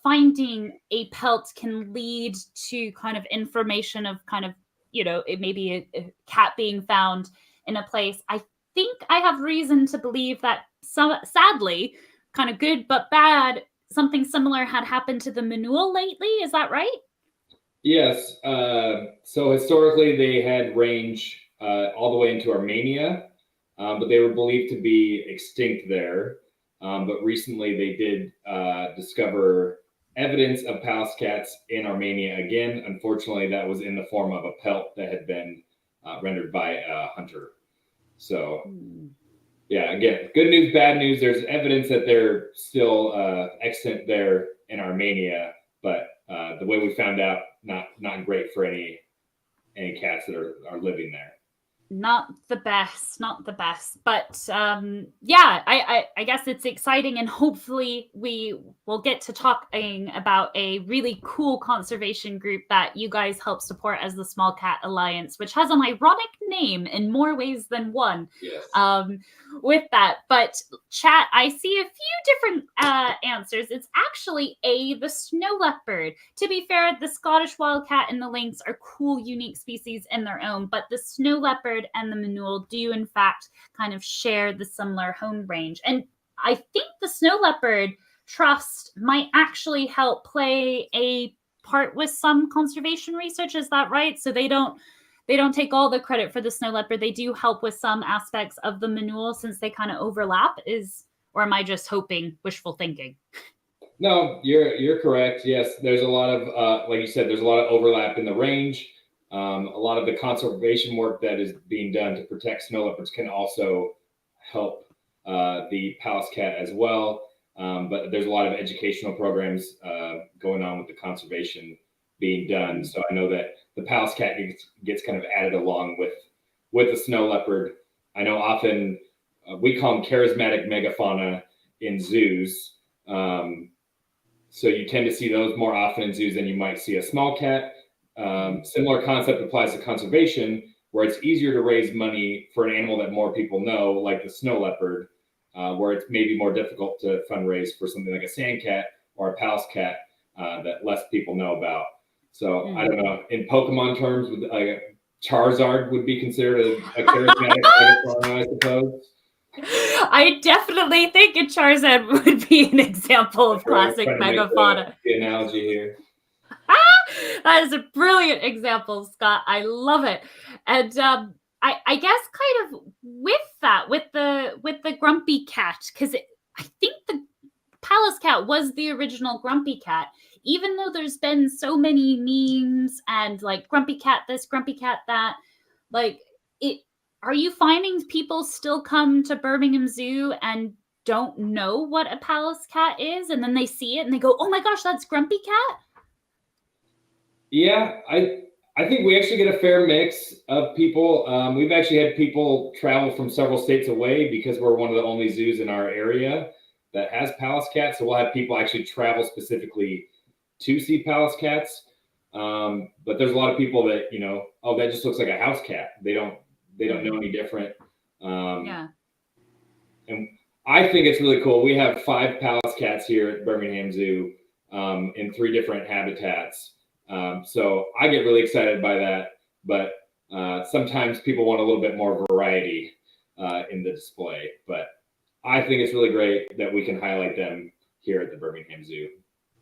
Speaker 1: finding a pelt can lead to kind of information of kind of, it may be a cat being found in a place. I think I have reason to believe that sadly, kind of good but bad, something similar had happened to the Manul lately. Is that right?
Speaker 3: Yes. So historically, they had range all the way into Armenia, but they were believed to be extinct there. But recently they did discover evidence of Pallas cats in Armenia again. Unfortunately, that was in the form of a pelt that had been rendered by a hunter. So yeah, again, good news, bad news. There's evidence that they're still extant there in Armenia, but the way we found out, not great for any cats that are living there.
Speaker 1: Not the best, but yeah, I guess it's exciting, and hopefully we will get to talking about a really cool conservation group that you guys help support as the SmallCatAlliance, which has an ironic name in more ways than one.
Speaker 3: Yes.
Speaker 1: With that, but chat, I see a few different answers. It's actually A, the snow leopard. To be fair, the Scottish wildcat and the lynx are cool, unique species in their own, but the snow leopard and the Manul do in fact kind of share the similar home range. And I think the snow leopard trust might actually help play a part with some conservation research. Is that right? So they don't take all the credit for the snow leopard. They do help with some aspects of the Manul since they kind of overlap. Or am I just hoping, wishful thinking?
Speaker 3: No, you're correct. Yes, there's a lot of like you said, there's a lot of overlap in the range. A lot of the conservation work that is being done to protect snow leopards can also help the Pallas cat as well. But there's a lot of educational programs going on with the conservation being done. So I know that the Pallas cat gets kind of added along with the snow leopard. I know often we call them charismatic megafauna in zoos. So you tend to see those more often in zoos than you might see a small cat. Similar concept applies to conservation, where it's easier to raise money for an animal that more people know, like the snow leopard, where it's maybe more difficult to fundraise for something like a sand cat or a Pallas cat that less people know about. So I don't know, in Pokemon terms, like Charizard would be considered a charismatic megafauna, I suppose.
Speaker 1: I definitely think a Charizard would be an example of classic megafauna.
Speaker 3: The analogy here.
Speaker 1: That is a brilliant example, Scott. I love it. And I guess kind of with that, with the grumpy cat, because I think the Pallas cat was the original grumpy cat, even though there's been so many memes and like grumpy cat this, grumpy cat that, like it. Are you finding people still come to Birmingham Zoo and don't know what a Pallas cat is, and then they see it and they go, "Oh my gosh, that's Grumpy Cat"?
Speaker 3: Yeah, I think we actually get a fair mix of people. We've actually had people travel from several states away because we're one of the only zoos in our area that has Pallas cats. So we'll have people actually travel specifically to see Pallas cats. But there's a lot of people that, oh, that just looks like a house cat. They don't know any different.
Speaker 1: Yeah.
Speaker 3: And I think it's really cool. We have 5 Pallas cats here at Birmingham Zoo in 3 different habitats. So I get really excited by that. But sometimes people want a little bit more variety in the display. But I think it's really great that we can highlight them here at the Birmingham Zoo.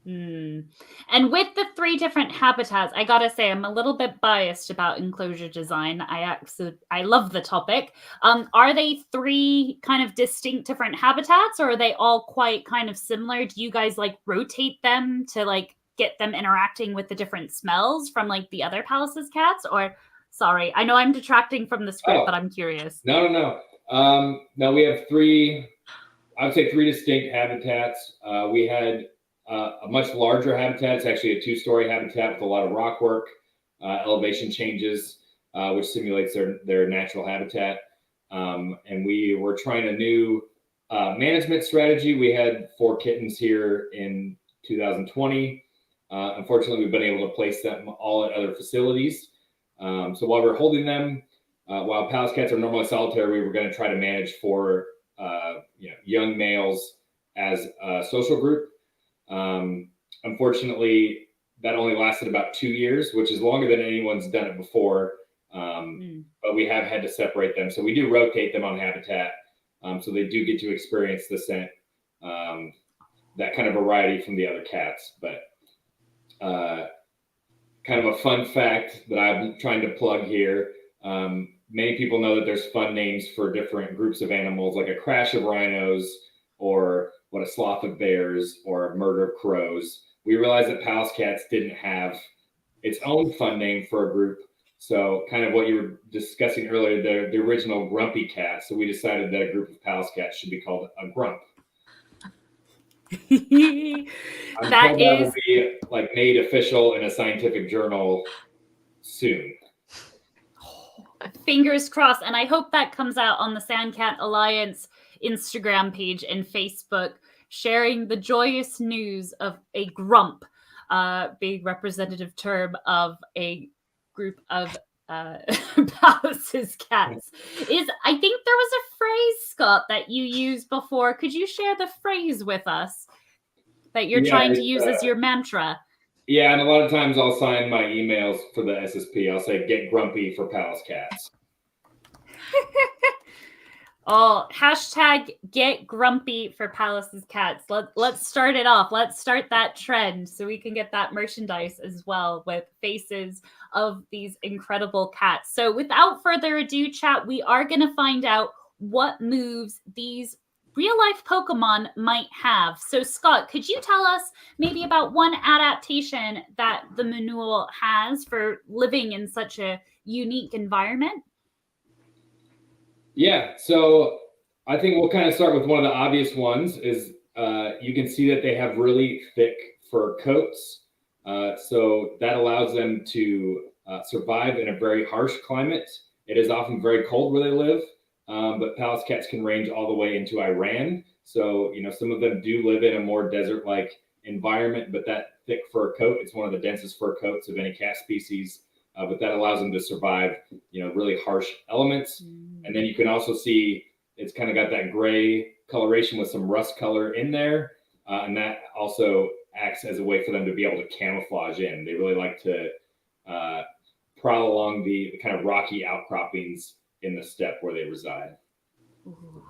Speaker 1: And with the 3 different habitats, I gotta say I'm a little bit biased about enclosure design. I love the topic. Are they 3 kind of distinct different habitats, or are they all quite kind of similar? Do you guys like rotate them to like get them interacting with the different smells from like the other Pallas's cats? Or sorry, I know I'm detracting from the script, but I'm curious.
Speaker 3: No. No, we have 3. I would say 3 distinct habitats. We had a much larger habitat. It's actually a 2-story habitat with a lot of rock work, elevation changes, which simulates their natural habitat. And we were trying a new management strategy. We had 4 kittens here in 2020. Unfortunately, we've been able to place them all at other facilities. So while we're holding them, while Pallas cats are normally solitary, we were going to try to manage 4 young males as a social group. Unfortunately, that only lasted about 2 years, which is longer than anyone's done it before. But we have had to separate them. So we do rotate them on habitat. So they do get to experience the scent, that kind of variety from the other cats. But kind of a fun fact that I'm trying to plug here. Many people know that there's fun names for different groups of animals, like a crash of rhinos, or what a sloth of bears, or a murder of crows. We realized that Pallas cats didn't have its own fun name for a group. So kind of what you were discussing earlier, the original grumpy cat. So we decided that a group of Pallas cats should be called a grump.
Speaker 1: That
Speaker 3: will be like made official in a scientific journal soon.
Speaker 1: Fingers crossed. And I hope that comes out on the SmallCatAlliance Instagram page and Facebook, sharing the joyous news of a grump being representative term of a group of Pallas's cats. I think there was a phrase, Scott, that you used before. Could you share the phrase with us that you're trying to use as your mantra?
Speaker 3: Yeah, and a lot of times I'll sign my emails for the SSP. I'll say, "Get grumpy for Pallas cats."
Speaker 1: Oh, hashtag get grumpy for Pallas's cats. Let's start it off. Let's start that trend so we can get that merchandise as well with faces of these incredible cats. So without further ado, chat, we are going to find out what moves these real life Pokemon might have. So Scott, could you tell us maybe about one adaptation that the Manul has for living in such a unique environment?
Speaker 3: Yeah, so I think we'll kind of start with one of the obvious ones is you can see that they have really thick fur coats. So that allows them to survive in a very harsh climate. It is often very cold where they live, but Pallas cats can range all the way into Iran. So, some of them do live in a more desert-like environment, but that thick fur coat, it's one of the densest fur coats of any cat species. But that allows them to survive, really harsh elements. And then you can also see it's kind of got that gray coloration with some rust color in there. And that also acts as a way for them to be able to camouflage in. They really like to prowl along the kind of rocky outcroppings in the steppe where they reside.
Speaker 1: Ooh.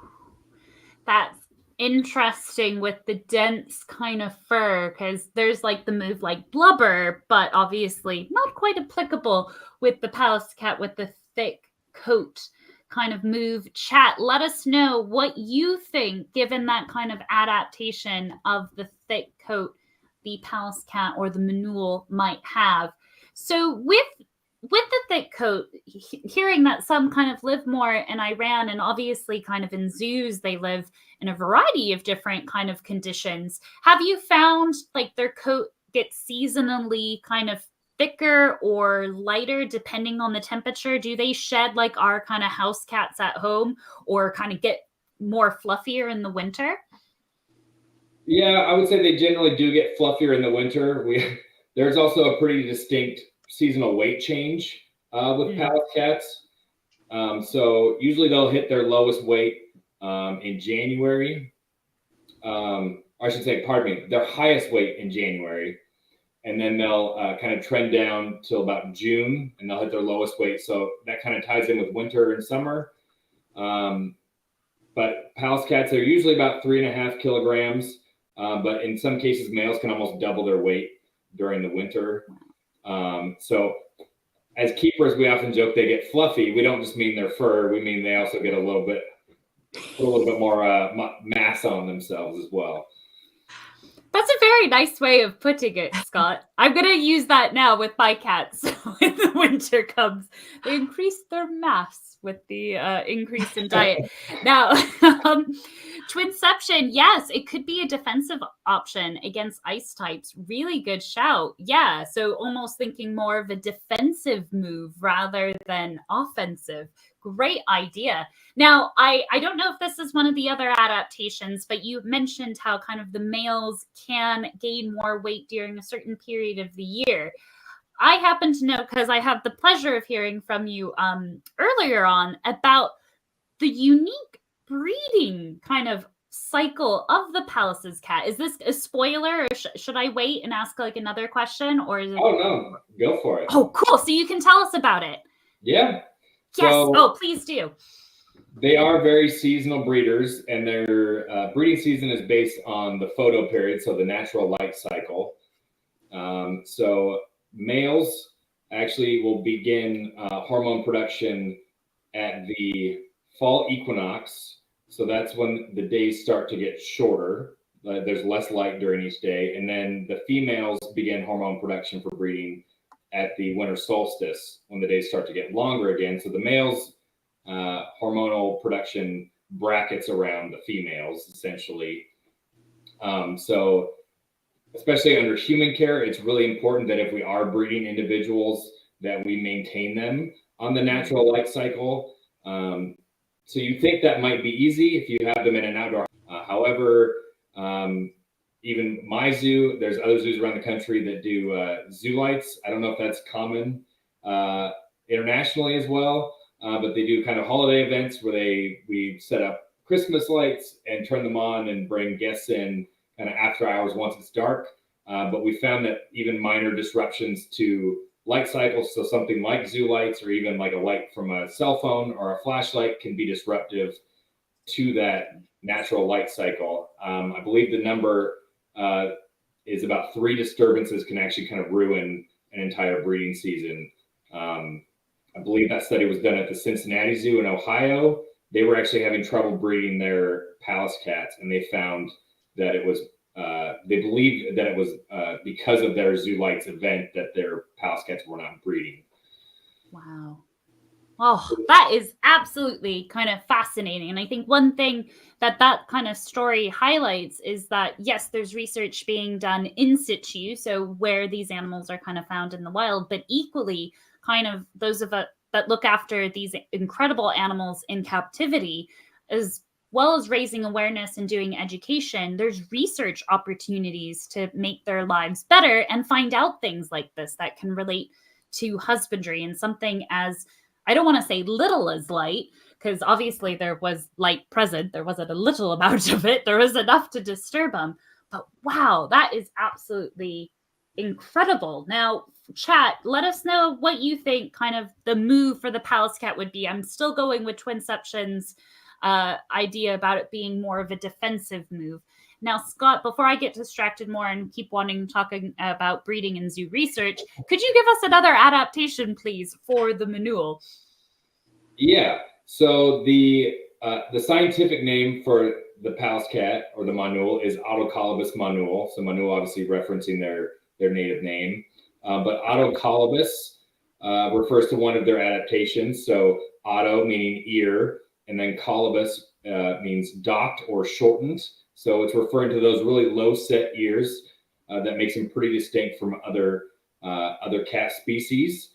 Speaker 1: That's interesting with the dense kind of fur, because there's like the move like blubber, but obviously not quite applicable with the Pallas cat with the thick coat kind of move. Chat, let us know what you think, given that kind of adaptation of the thick coat the Pallas cat or the Manul might have. So with the thick coat, hearing that some kind of live more in Iran, and obviously kind of in zoos, they live in a variety of different kind of conditions. Have you found like their coat gets seasonally kind of thicker or lighter depending on the temperature? Do they shed like our kind of house cats at home, or kind of get more fluffier in the winter?
Speaker 3: Yeah, I would say they generally do get fluffier in the winter. There's also a pretty distinct seasonal weight change with Pallas cats. So usually they'll hit their lowest weight in January. Or I should say, pardon me, their highest weight in January. And then they'll kind of trend down till about June, and they'll hit their lowest weight. So that kind of ties in with winter and summer. But Pallas cats are usually about 3.5 kilograms. But in some cases, males can almost double their weight during the winter. So as keepers, we often joke they get fluffy. We don't just mean their fur. We mean they also get a little bit more mass on themselves as well.
Speaker 1: That's a very nice way of putting it, Scott. I'm going to use that now with my cats. When the winter comes, they increase their mass with the increase in diet. Now, Twinception, yes, it could be a defensive option against ice types. Really good shout. Yeah, so almost thinking more of a defensive move rather than offensive. Great idea. Now, I don't know if this is one of the other adaptations, but you mentioned how kind of the males can gain more weight during a certain period of the year. I happen to know, because I have the pleasure of hearing from you earlier on about the unique breeding kind of cycle of the Pallas's cat. Is this a spoiler, or should I wait and ask like another question? Or is it...
Speaker 3: Oh, no, go for it.
Speaker 1: Oh, cool. So you can tell us about it.
Speaker 3: Yeah.
Speaker 1: Yes.
Speaker 3: So,
Speaker 1: please do.
Speaker 3: They are very seasonal breeders, and their breeding season is based on the photo period, so the natural light cycle. So males actually will begin hormone production at the fall equinox. So that's when the days start to get shorter. There's less light during each day. And then the females begin hormone production for breeding at the winter solstice, when the days start to get longer again. So the males' hormonal production brackets around the females, essentially. So especially under human care, it's really important that if we are breeding individuals, that we maintain them on the natural light cycle. So you think that might be easy if you have them in an outdoor. However, even my zoo, there's other zoos around the country that do zoo lights. I don't know if that's common internationally as well, but they do kind of holiday events where we set up Christmas lights and turn them on and bring guests in kind of after hours once it's dark. But we found that even minor disruptions to light cycles, so something like zoo lights or even like a light from a cell phone or a flashlight, can be disruptive to that natural light cycle. I believe the number is about 3 disturbances can actually kind of ruin an entire breeding season. I believe that study was done at the Cincinnati Zoo in Ohio, they were actually having trouble breeding their Pallas cats, and they found that it was, they believed that it was because of their zoo lights event that their Pallas cats were not breeding.
Speaker 1: Wow. Oh, that is absolutely kind of fascinating. And I think one thing that kind of story highlights is that, yes, there's research being done in situ, so where these animals are kind of found in the wild, but equally kind of those of us that look after these incredible animals in captivity, as well as raising awareness and doing education, there's research opportunities to make their lives better and find out things like this that can relate to husbandry, and something as, I don't want to say little as light, because obviously there was light present. There wasn't a little amount of it. There was enough to disturb them. But wow, that is absolutely incredible. Now, chat, let us know what you think kind of the move for the Pallas cat would be. I'm still going with Twinception's idea about it being more of a defensive move. Now, Scott, before I get distracted more and keep talking about breeding and zoo research, could you give us another adaptation, please, for the manule?
Speaker 3: Yeah. So the scientific name for the Pallas cat, or the manule, is Autocolobus manule. So manule obviously referencing their native name, but Autocolobus refers to one of their adaptations. So auto meaning ear, and then colobus means docked or shortened. So it's referring to those really low set ears that makes them pretty distinct from other cat species.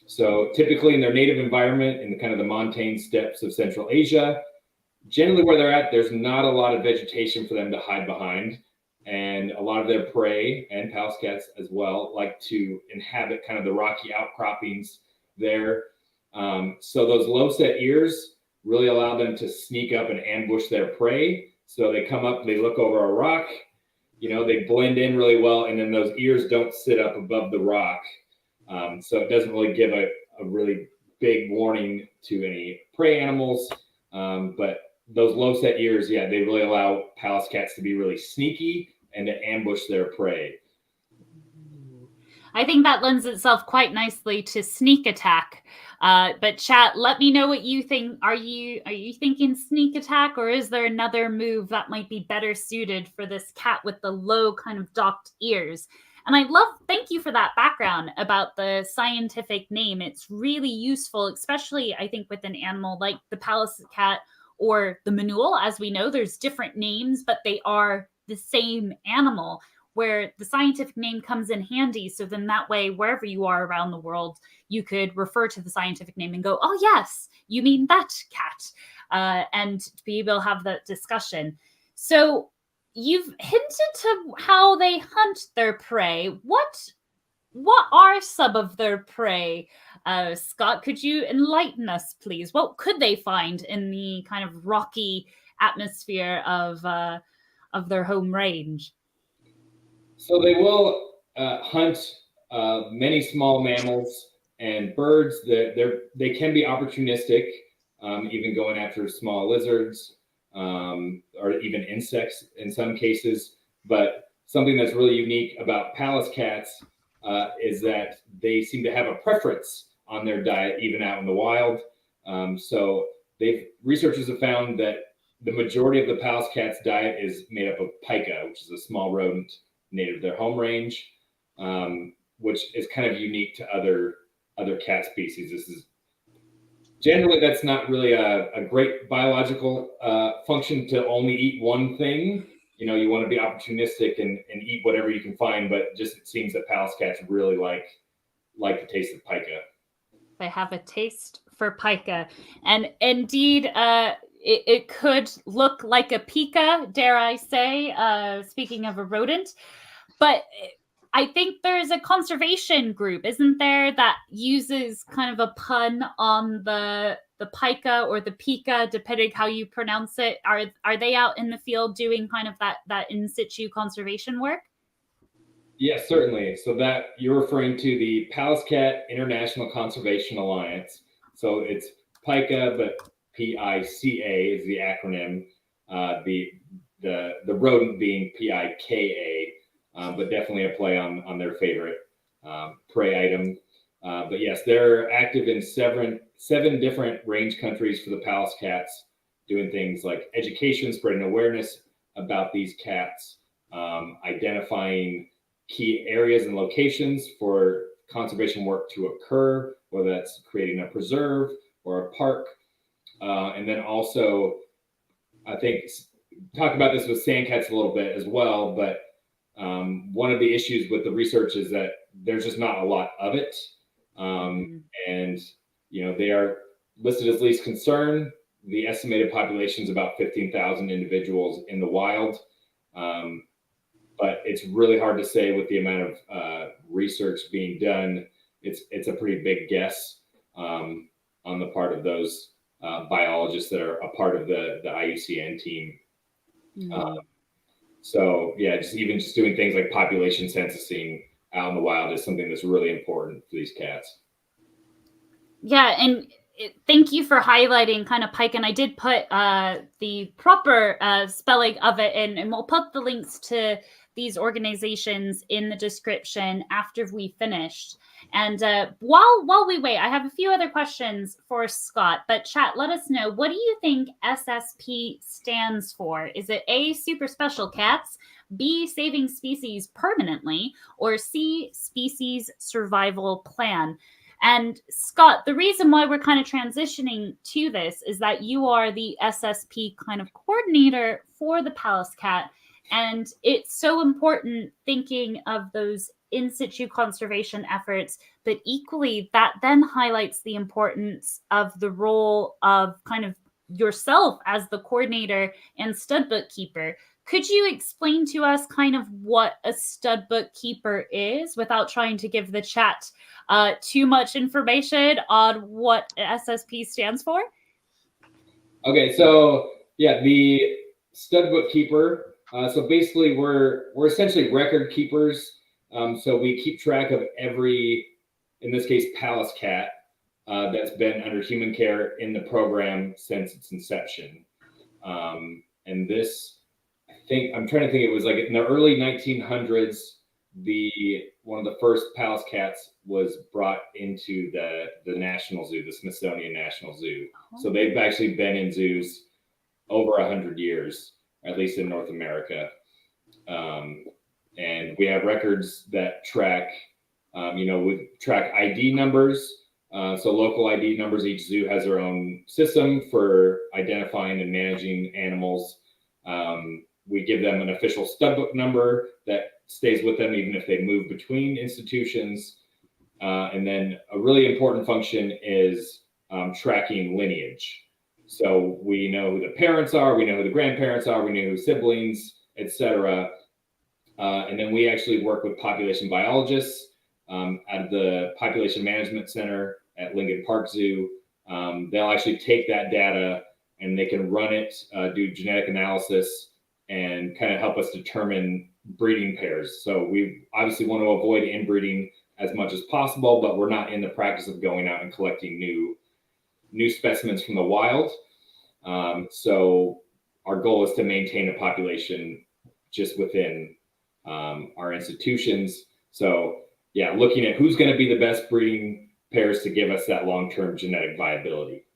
Speaker 3: So typically in their native environment, in the kind of the montane steppes of Central Asia, generally where they're at, there's not a lot of vegetation for them to hide behind. And a lot of their prey, and Pallas cats as well, like to inhabit kind of the rocky outcroppings there. So those low set ears really allow them to sneak up and ambush their prey. So they come up, they look over a rock, they blend in really well, and then those ears don't sit up above the rock. So it doesn't really give a really big warning to any prey animals. But those low set ears, yeah, they really allow Pallas cats to be really sneaky and to ambush their prey.
Speaker 1: I think that lends itself quite nicely to sneak attack. But chat, let me know what you think. Are you thinking sneak attack, or is there another move that might be better suited for this cat with the low kind of docked ears? And thank you for that background about the scientific name. It's really useful, especially I think with an animal like the Pallas cat or the manule. As we know, there's different names, but they are the same animal, where the scientific name comes in handy. So then that way, wherever you are around the world, you could refer to the scientific name and go, oh, yes, you mean that cat, and to be able to have that discussion. So you've hinted to how they hunt their prey. What are some of their prey? Scott, could you enlighten us, please? What could they find in the kind of rocky atmosphere of their home range?
Speaker 3: So they will hunt many small mammals and birds. They can be opportunistic, even going after small lizards or even insects in some cases. But something that's really unique about Pallas cats is that they seem to have a preference on their diet, even out in the wild. So researchers have found that the majority of the Pallas cat's diet is made up of pica, which is a small rodent native to their home range, which is kind of unique to other cat species. This is generally, that's not really a great biological function to only eat one thing. You want to be opportunistic and eat whatever you can find, but just it seems that Pallas cats really like the taste of pica.
Speaker 1: They have a taste for pica, and indeed, it could look like a pica, dare I say, speaking of a rodent. But I think there's a conservation group, isn't there, that uses kind of a pun on the pica or the pica, depending how you pronounce it. Are they out in the field doing kind of that in situ conservation work?
Speaker 3: Yes, certainly. So that you're referring to the Pallas Cat International Conservation Alliance. So it's PICA, but PICA is the acronym. The rodent being PIKA, but definitely a play on their favorite prey item. But yes, they're active in seven different range countries for the Pallas cats. doing things like education, spreading awareness about these cats, identifying key areas and locations for conservation work to occur, whether that's creating a preserve or a park. And then also, I think, talk about this with sandcats a little bit as well, but one of the issues with the research is that there's just not a lot of it. And, they are listed as least concern. The estimated population is about 15,000 individuals in the wild. But it's really hard to say with the amount of research being done. It's a pretty big guess on the part of those biologists that are a part of the IUCN team. So yeah, just doing things like population censusing out in the wild is something that's really important for these cats.
Speaker 1: Yeah, and thank you for highlighting kind of pike. And I did put the proper spelling of it in, and we'll put the links to these organizations in the description after we finished. And while we wait, I have a few other questions for Scott, but chat, let us know, what do you think SSP stands for? Is it A, super special cats, B, saving species permanently, or C, species survival plan? And Scott, the reason why we're kind of transitioning to this is that you are the SSP kind of coordinator for the Pallas cat. And it's so important thinking of those in situ conservation efforts, but equally that then highlights the importance of the role of kind of yourself as the coordinator and stud bookkeeper. Could you explain to us kind of what a stud bookkeeper is without trying to give the chat too much information on what SSP stands for?
Speaker 3: Okay, so yeah, the stud bookkeeper. So basically, we're essentially record keepers. So we keep track of every, in this case, Pallas cat that's been under human care in the program since its inception. And this, I'm trying to think, it was like in the early 1900s, one of the first Pallas cats was brought into the National Zoo, the Smithsonian National Zoo. So they've actually been in zoos over 100 years, at least in North America. And we have records that track, we track ID numbers. So local ID numbers, each zoo has their own system for identifying and managing animals. We give them an official stud book number that stays with them even if they move between institutions. And then a really important function is tracking lineage. So we know who the parents are, we know who the grandparents are, we know who siblings, etc. And then we actually work with population biologists at the Population Management Center at Lincoln Park Zoo. They'll actually take that data and they can run it, do genetic analysis, and kind of help us determine breeding pairs. So we obviously want to avoid inbreeding as much as possible, but we're not in the practice of going out and collecting new specimens from the wild. So our goal is to maintain a population just within our institutions. So yeah, looking at who's going to be the best breeding pairs to give us that long-term genetic viability.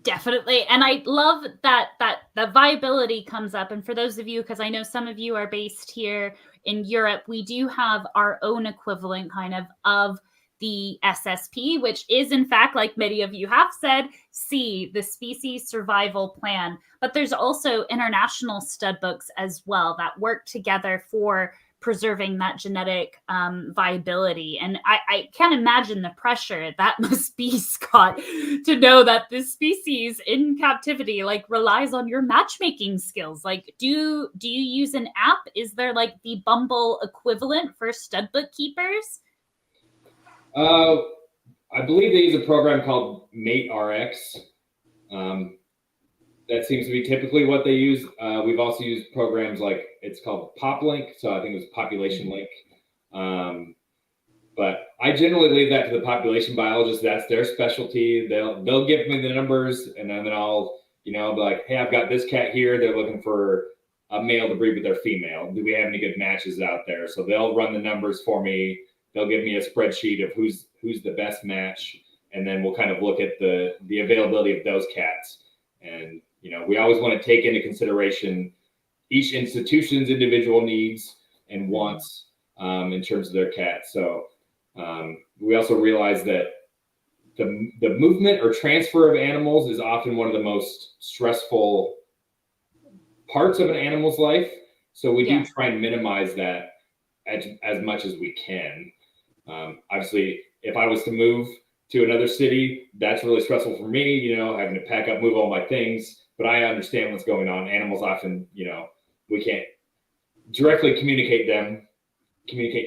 Speaker 1: Definitely. And I love that the viability comes up. And for those of you, because I know some of you are based here in Europe, we do have our own equivalent kind of the SSP, which is in fact, like many of you have said, C, the species survival plan. But there's also international stud books as well that work together for preserving that genetic viability. And I can't imagine the pressure that must be, Scott, to know that this species in captivity relies on your matchmaking skills. Do you use an app? Is there the Bumble equivalent for stud bookkeepers?
Speaker 3: I believe they use a program called MateRx. That seems to be typically what they use. We've also used programs it's called PopLink, so I think it was Population Link. But I generally leave that to the population biologist. That's their specialty. They'll give me the numbers, and then I'll be like, hey, I've got this cat here. They're looking for a male to breed with their female. Do we have any good matches out there? So they'll run the numbers for me. They'll give me a spreadsheet of who's the best match, and then we'll kind of look at the availability of those cats. And, we always want to take into consideration each institution's individual needs and wants in terms of their cat. So we also realize that the movement or transfer of animals is often one of the most stressful parts of an animal's life. So we do try and minimize that as much as we can. Obviously, if I was to move to another city, that's really stressful for me, having to pack up, move all my things. But I understand what's going on. Animals often, we can't directly communicate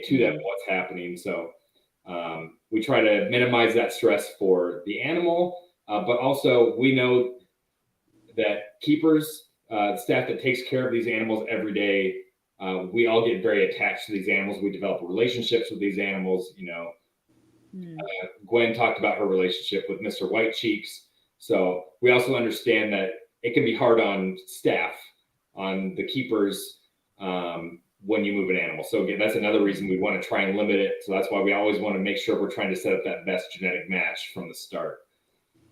Speaker 3: to them what's happening. So we try to minimize that stress for the animal, but also we know that keepers, staff that takes care of these animals every day, we all get very attached to these animals. We develop relationships with these animals. Gwen talked about her relationship with Mr. White Cheeks. So we also understand that it can be hard on staff, on the keepers, when you move an animal. So again, that's another reason we want to try and limit it. So that's why we always want to make sure we're trying to set up that best genetic match from the start.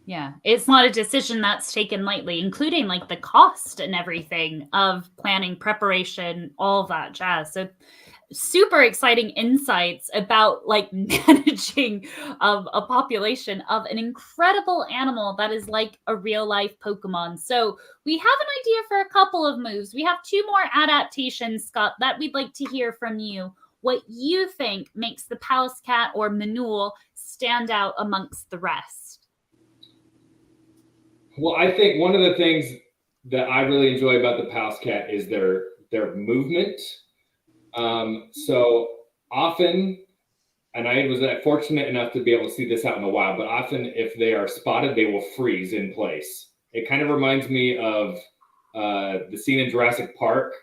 Speaker 1: Yeah, it's not a decision that's taken lightly, including like the cost and everything of planning, preparation, all that jazz. So super exciting insights about like managing a population of an incredible animal that is like a real life Pokemon. So we have an idea for a couple of moves. We have 2 more adaptations, Scott, that we'd like to hear from you. What you think makes the Pallas cat or Manul stand out amongst the rest?
Speaker 3: Well, I think one of the things that I really enjoy about the Pallas cat is their movement. So often, and I was fortunate enough to be able to see this out in the wild, but often if they are spotted, they will freeze in place. It kind of reminds me of the scene in Jurassic Park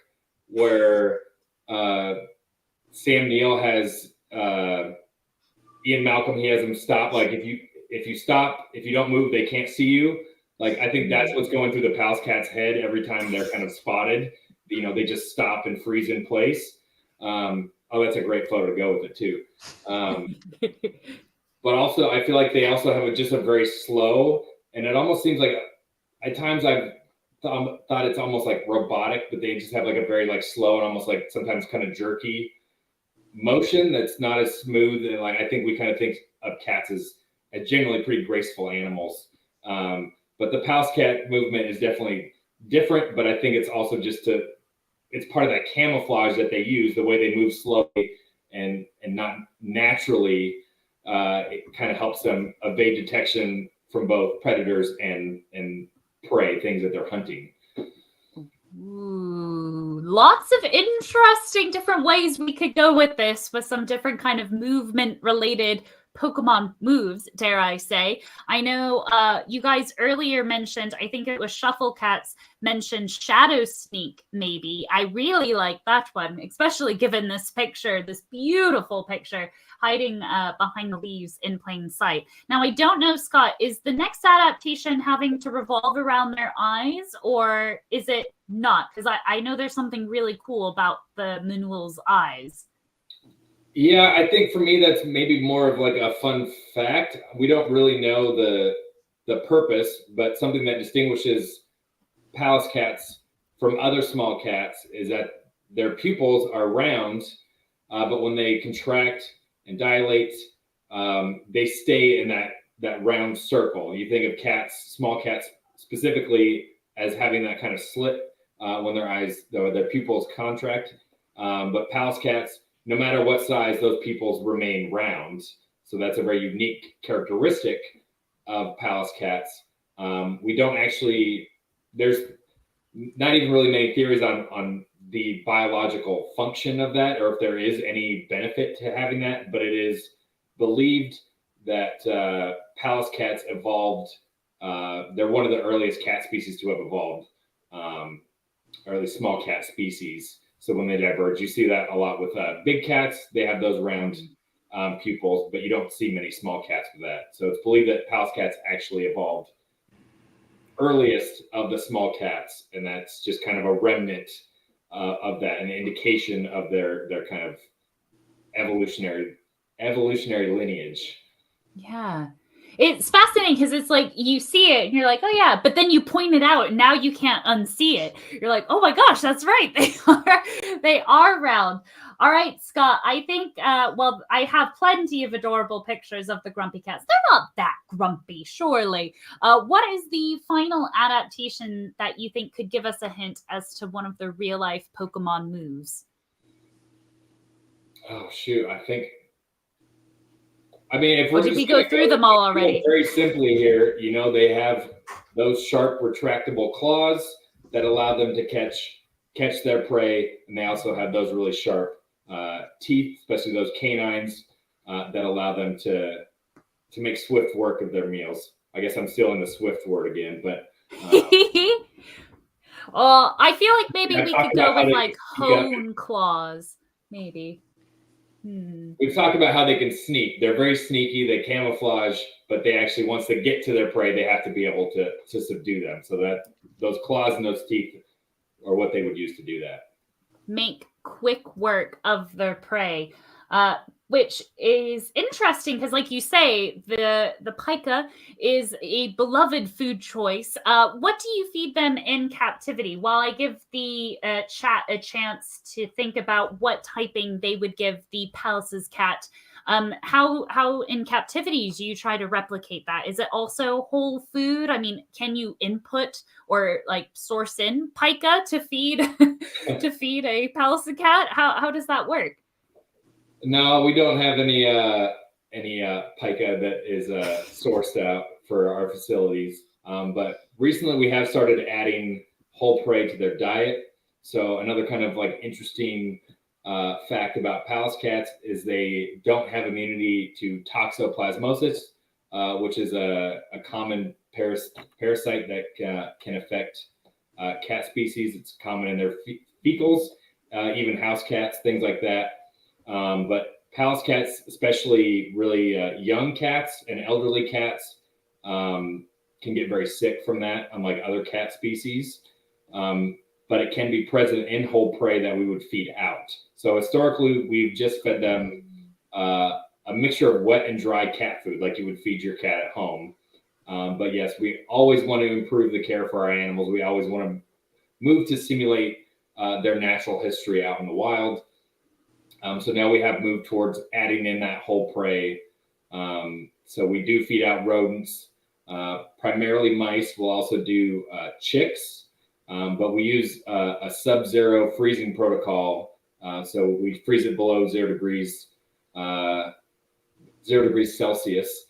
Speaker 3: where Sam Neill has Ian Malcolm, he has him stop. Like if you stop, if you don't move, they can't see you. Like, I think that's what's going through the Pallas cat's head every time they're kind of spotted. They just stop and freeze in place. Oh, that's a great photo to go with it too. But also, I feel like they also have just a very slow, and it almost seems like at times I've thought it's almost like robotic, but they just have like a very like slow and almost like sometimes kind of jerky motion that's not as smooth. And like, I think we kind of think of cats as generally pretty graceful animals. But the Pallas cat movement is definitely different, but I think it's also it's part of that camouflage that they use, the way they move slowly and not naturally. It kind of helps them evade detection from both predators and prey, things that they're hunting.
Speaker 1: Ooh, lots of interesting different ways we could go with this, with some different kind of movement related Pokemon moves, dare I say. I know you guys earlier mentioned, I think it was Shufflecats mentioned Shadow Sneak, maybe. I really like that one, especially given this picture, this beautiful picture, hiding behind the leaves in plain sight. Now, I don't know, Scott, is the next adaptation having to revolve around their eyes, or is it not? Because I know there's something really cool about the Manul's eyes.
Speaker 3: Yeah, I think for me, that's maybe more of like a fun fact. We don't really know the purpose, but something that distinguishes Pallas cats from other small cats is that their pupils are round, but when they contract and dilate, they stay in that round circle. You think of cats, small cats specifically, as having that kind of slit when their pupils contract. But Pallas cats, no matter what size, those pupils remain round. So that's a very unique characteristic of Pallas cats. We don't actually, there's not even really many theories on the biological function of that, or if there is any benefit to having that, but it is believed that Pallas cats evolved. They're one of the earliest cat species to have evolved, early small cat species. So when they diverge, you see that a lot with big cats. They have those round pupils, but you don't see many small cats with that. So it's believed that Pallas cats actually evolved earliest of the small cats, and that's just kind of a remnant of that, an indication of their kind of evolutionary lineage.
Speaker 1: Yeah. It's fascinating because it's like you see it and you're like, oh yeah, but then you point it out and now you can't unsee it. You're like, oh my gosh, that's right. They are round. All right, Scott, I think, well, I have plenty of adorable pictures of the grumpy cats. They're not that grumpy, surely. What is the final adaptation that you think could give us a hint as to one of the real life Pokemon moves?
Speaker 3: Oh shoot, I mean, if
Speaker 1: Or
Speaker 3: we're
Speaker 1: did
Speaker 3: just
Speaker 1: we go through them all already?
Speaker 3: very simply here, you know, they have those sharp retractable claws that allow them to catch their prey, and they also have those really sharp teeth, especially those canines that allow them to make swift work of their meals. I guess I'm stealing the swift word again, but
Speaker 1: I feel like maybe we could go with like hone claws, maybe.
Speaker 3: We've talked about how they can sneak. They're very sneaky. They camouflage, but they actually, once they get to their prey, they have to be able to subdue them. So that those claws and those teeth are what they would use to do that.
Speaker 1: Make quick work of their prey, which is interesting because, like you say, the pika is a beloved food choice. What do you feed them in captivity? While I give the chat a chance to think about what typing they would give the Pallas's cat, how in captivity do you try to replicate that? Is it also whole food? I mean, can you input or like source in pika to feed to feed a Pallas cat? How does that work?
Speaker 3: No, we don't have any pika that is sourced out for our facilities. But recently we have started adding whole prey to their diet. So another kind of like interesting fact about Pallas cats is they don't have immunity to toxoplasmosis, which is a common parasite that can affect cat species. It's common in their fecals, even house cats, things like that. But Pallas cats, especially really young cats and elderly cats, can get very sick from that, unlike other cat species. But it can be present in whole prey that we would feed out. So historically, we've just fed them a mixture of wet and dry cat food, like you would feed your cat at home. But yes, we always want to improve the care for our animals. We always want to move to simulate their natural history out in the wild. So now we have moved towards adding in that whole prey. So we do feed out rodents, primarily mice. We'll also do chicks, but we use a sub-zero freezing protocol. So we freeze it below 0 degrees Celsius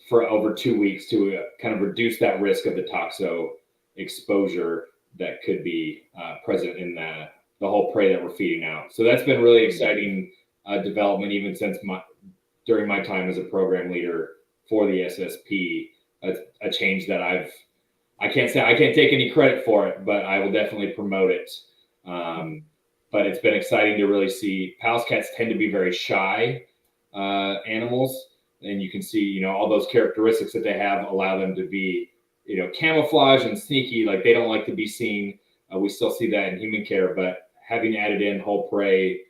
Speaker 3: for over 2 weeks to kind of reduce that risk of the toxo exposure that could be present in the whole prey that we're feeding out. So that's been really exciting development, even since during my time as a program leader for the SSP, a change that I can't take any credit for it, but I will definitely promote it. But it's been exciting to really see. Pallas cats tend to be very shy animals, and you can see, you know, all those characteristics that they have allow them to be, you know, camouflage and sneaky. Like they don't like to be seen. We still see that in human care, but having added in whole prey,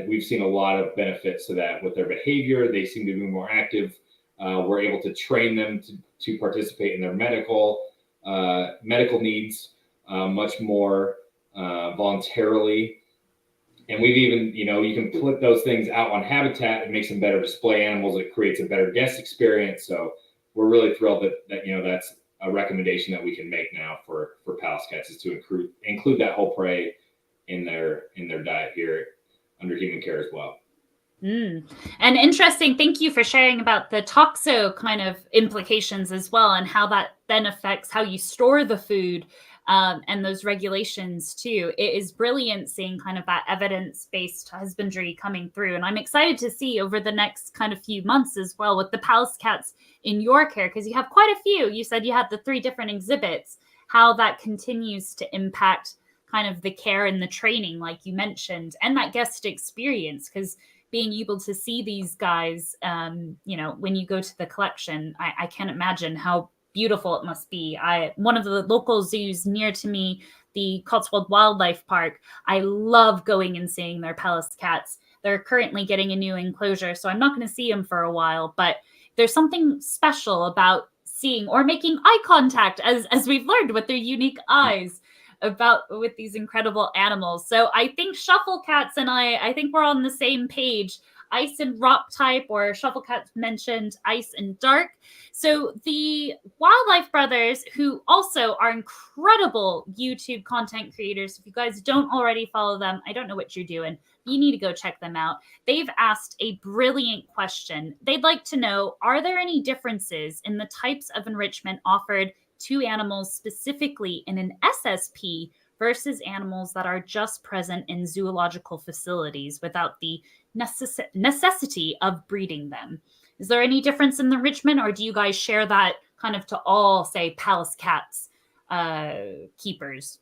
Speaker 3: we've seen a lot of benefits to that with their behavior. They seem to be more active. We're able to train them to participate in their medical needs much more voluntarily. And we've even, you know, you can put those things out on habitat. It makes them better display animals. It creates a better guest experience. So we're really thrilled that you know, that's a recommendation that we can make now for Pallas cats, is to include that whole prey in their diet here under human care as well.
Speaker 1: And interesting. Thank you for sharing about the toxo kind of implications as well, and how that then affects how you store the food, and those regulations too. It is brilliant seeing kind of that evidence-based husbandry coming through. And I'm excited to see over the next kind of few months as well with the Pallas cats in your care, because you have quite a few. You said you had the 3 different exhibits, how that continues to impact kind of the care and the training, like you mentioned, and that guest experience, because being able to see these guys, you know, when you go to the collection, I can't imagine how beautiful it must be. One of the local zoos near to me, the Cotswold Wildlife Park, I love going and seeing their Pallas cats. They're currently getting a new enclosure, so I'm not going to see them for a while, but there's something special about seeing or making eye contact, as we've learned with their unique eyes, with these incredible animals. So I think Shuffle Cats and I think we're on the same page. Ice and rock type, or Shuffle Cats mentioned ice and dark. So the Wildlife Brothers, who also are incredible YouTube content creators, if you guys don't already follow them, I don't know what you're doing. You need to go check them out. They've asked a brilliant question. They'd like to know, are there any differences in the types of enrichment offered to animals specifically in an SSP versus animals that are just present in zoological facilities without the necessity of breeding them? Is there any difference in the enrichment, or do you guys share that kind of to all, say, Pallas cats keepers?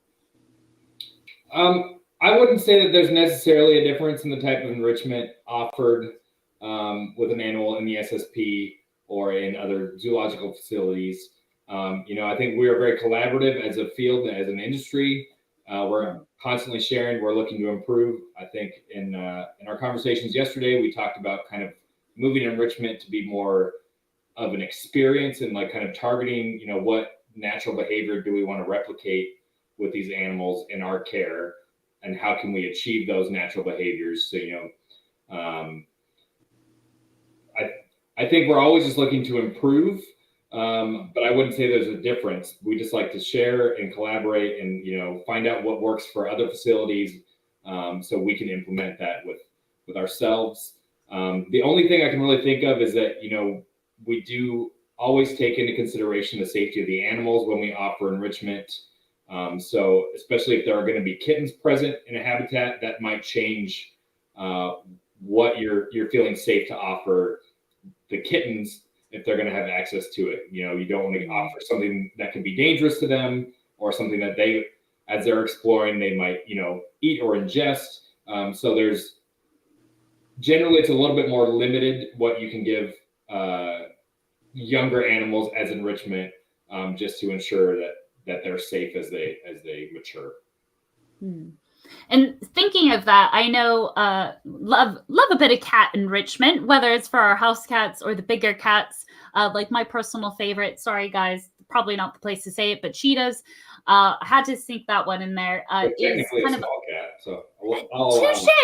Speaker 3: I wouldn't say that there's necessarily a difference in the type of enrichment offered with an animal in the SSP or in other zoological facilities. I think we are very collaborative as a field and as an industry. We're constantly sharing. We're looking to improve. I think in our conversations yesterday, we talked about kind of moving enrichment to be more of an experience and like kind of targeting, what natural behavior do we want to replicate with these animals in our care, and how can we achieve those natural behaviors? So, I think we're always just looking to improve. But I wouldn't say there's a difference. We just like to share and collaborate and, find out what works for other facilities, so we can implement that with ourselves. The only thing I can really think of is that, we do always take into consideration the safety of the animals when we offer enrichment. So especially if there are going to be kittens present in a habitat, that might change what you're feeling safe to offer the kittens if they're going to have access to it. You don't want to offer something that can be dangerous to them, or something that they, as they're exploring, they might, eat or ingest. So there's generally, it's a little bit more limited what you can give younger animals as enrichment, just to ensure that they're safe as they mature.
Speaker 1: And thinking of that, I know love a bit of cat enrichment, whether it's for our house cats or the bigger cats. Like my personal favorite, sorry guys, probably not the place to say it, but cheetahs. I had to sneak that one in there.
Speaker 3: Technically
Speaker 1: kind
Speaker 3: a small cat, so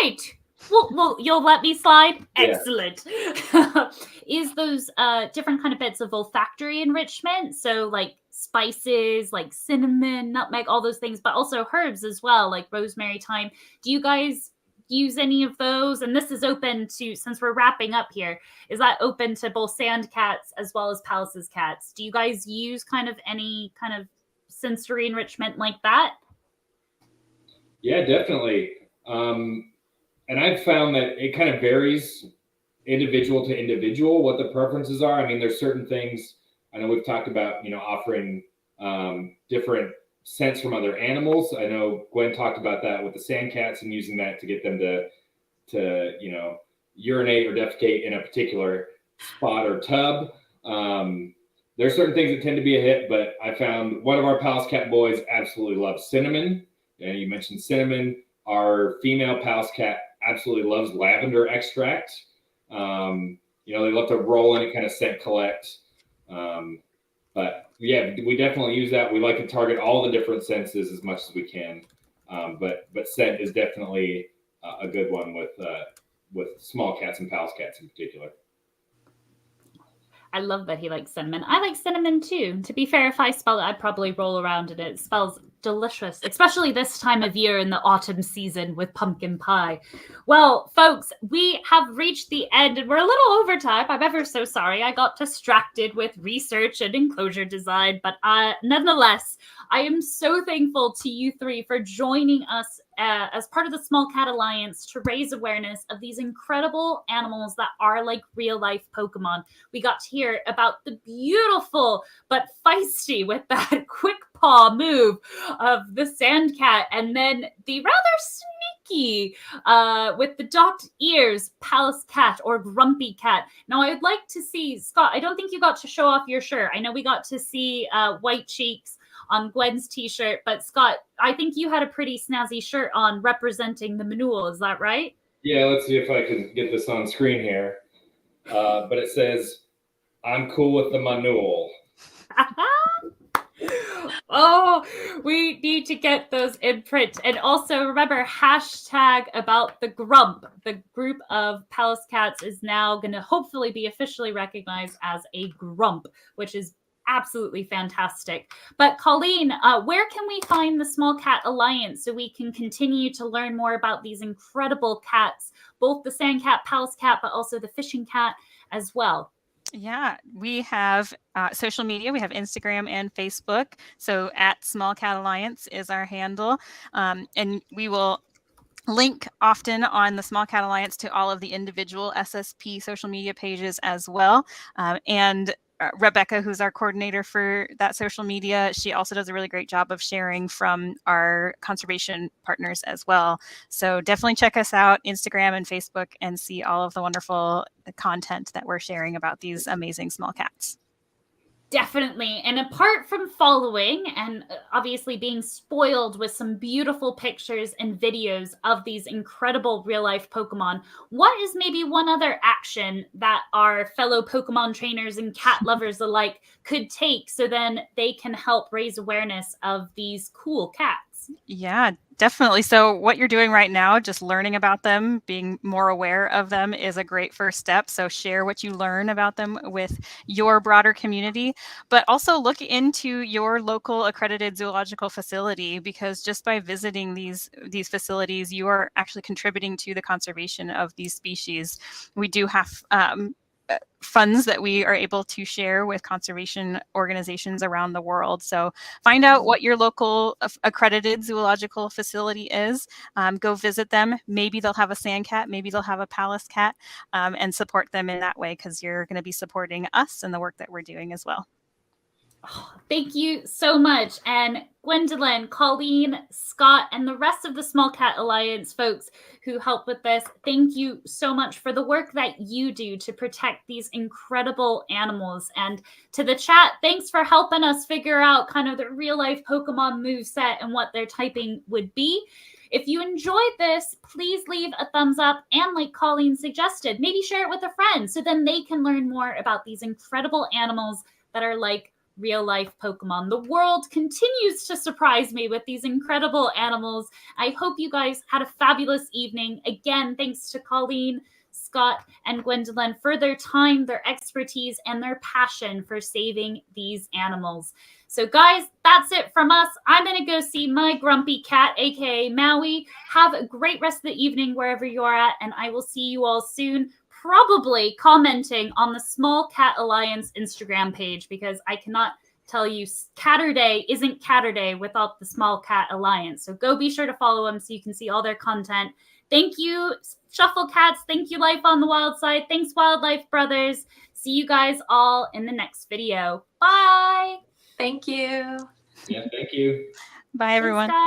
Speaker 1: touche. Well, you'll let me slide?
Speaker 3: Yeah.
Speaker 1: Excellent. Is those different kind of bits of olfactory enrichment? So like spices, like cinnamon, nutmeg, all those things, but also herbs as well, like rosemary, thyme. Do you guys use any of those? And this is open to, since we're wrapping up here, is that open to both sand cats as well as Pallas's cats? Do you guys use kind of any kind of sensory enrichment like that?
Speaker 3: Yeah, definitely. And I've found that it kind of varies individual to individual what the preferences are. I mean, there's certain things, I know we've talked about, offering different scents from other animals. I know Gwen talked about that with the sand cats and using that to get them to urinate or defecate in a particular spot or tub. There's certain things that tend to be a hit, but I found one of our Pallas cat boys absolutely loves cinnamon. And you mentioned cinnamon. Our female Pallas cat absolutely loves lavender extract. They love to roll in it, kind of scent collect. But yeah, we definitely use that. We like to target all the different senses as much as we can. But scent is definitely a good one with small cats and Pallas cats in particular.
Speaker 1: I love that he likes cinnamon. I like cinnamon too. To be fair, if I spell it, I'd probably roll around in it. It smells delicious, especially this time of year in the autumn season with pumpkin pie. Well, folks, we have reached the end and we're a little over time. I'm ever so sorry. I got distracted with research and enclosure design, but nonetheless, I am so thankful to you three for joining us as part of the SmallCatAlliance to raise awareness of these incredible animals that are like real life Pokemon. We got to hear about the beautiful but feisty with that quick paw move of the sand cat, and then the rather sneaky with the docked ears Pallas cat or grumpy cat. Now I'd like to see, Scott, I don't think you got to show off your shirt. I know we got to see white cheeks on Gwen's t-shirt, but Scott, I think you had a pretty snazzy shirt on representing the Manul. Is that right?
Speaker 3: Yeah, let's see if I can get this on screen here. But it says, I'm cool with the manual.
Speaker 1: Oh, we need to get those in print. And also remember, hashtag about the grump. The group of Pallas cats is now going to hopefully be officially recognized as a grump, which is absolutely fantastic. But Colleen, where can we find the Small Cat Alliance so we can continue to learn more about these incredible cats, both the sand cat, Pallas cat, but also the fishing cat as well?
Speaker 4: Yeah, we have social media. We have Instagram and Facebook. So at SmallCatAlliance is our handle. And we will link often on the SmallCatAlliance to all of the individual SSP social media pages as well. And Rebecca, who's our coordinator for that social media, she also does a really great job of sharing from our conservation partners as well. So definitely check us out, Instagram and Facebook, and see all of the wonderful content that we're sharing about these amazing small cats.
Speaker 1: Definitely. And apart from following and obviously being spoiled with some beautiful pictures and videos of these incredible real life Pokemon, what is maybe one other action that our fellow Pokemon trainers and cat lovers alike could take so then they can help raise awareness of these cool cats?
Speaker 4: Yeah, definitely. So what you're doing right now, just learning about them, being more aware of them is a great first step. So share what you learn about them with your broader community, but also look into your local accredited zoological facility, because just by visiting these facilities, you are actually contributing to the conservation of these species. We do have funds that we are able to share with conservation organizations around the world. So find out what your local accredited zoological facility is. Go visit them. Maybe they'll have a sand cat, maybe they'll have a Pallas cat, and support them in that way, because you're going to be supporting us and the work that we're doing as well.
Speaker 1: Oh, thank you so much. And Gwendolyn, Colleen, Scott, and the rest of the Small Cat Alliance folks who help with this, thank you so much for the work that you do to protect these incredible animals. And to the chat, thanks for helping us figure out kind of the real life Pokemon moveset and what their typing would be. If you enjoyed this, please leave a thumbs up, and like Colleen suggested, maybe share it with a friend so then they can learn more about these incredible animals that are like real life Pokemon. The world continues to surprise me with these incredible animals. I hope you guys had a fabulous evening. Again, thanks to Colleen, Scott, and Gwendolyn for their time, their expertise, and their passion for saving these animals. So guys, that's it from us. I'm going to go see my grumpy cat, aka Maui. Have a great rest of the evening wherever you are at, and I will see you all soon. Probably commenting on the Small Cat Alliance Instagram page, because I cannot tell you Catterday isn't Catterday without the Small Cat Alliance. So go be sure to follow them so you can see all their content. Thank you, Shuffle Cats. Thank you, Life on the Wild Side. Thanks, Wildlife Brothers. See you guys all in the next video. Bye.
Speaker 2: Thank you.
Speaker 3: Yeah, thank you.
Speaker 4: Bye, everyone.
Speaker 1: Thanks, guys.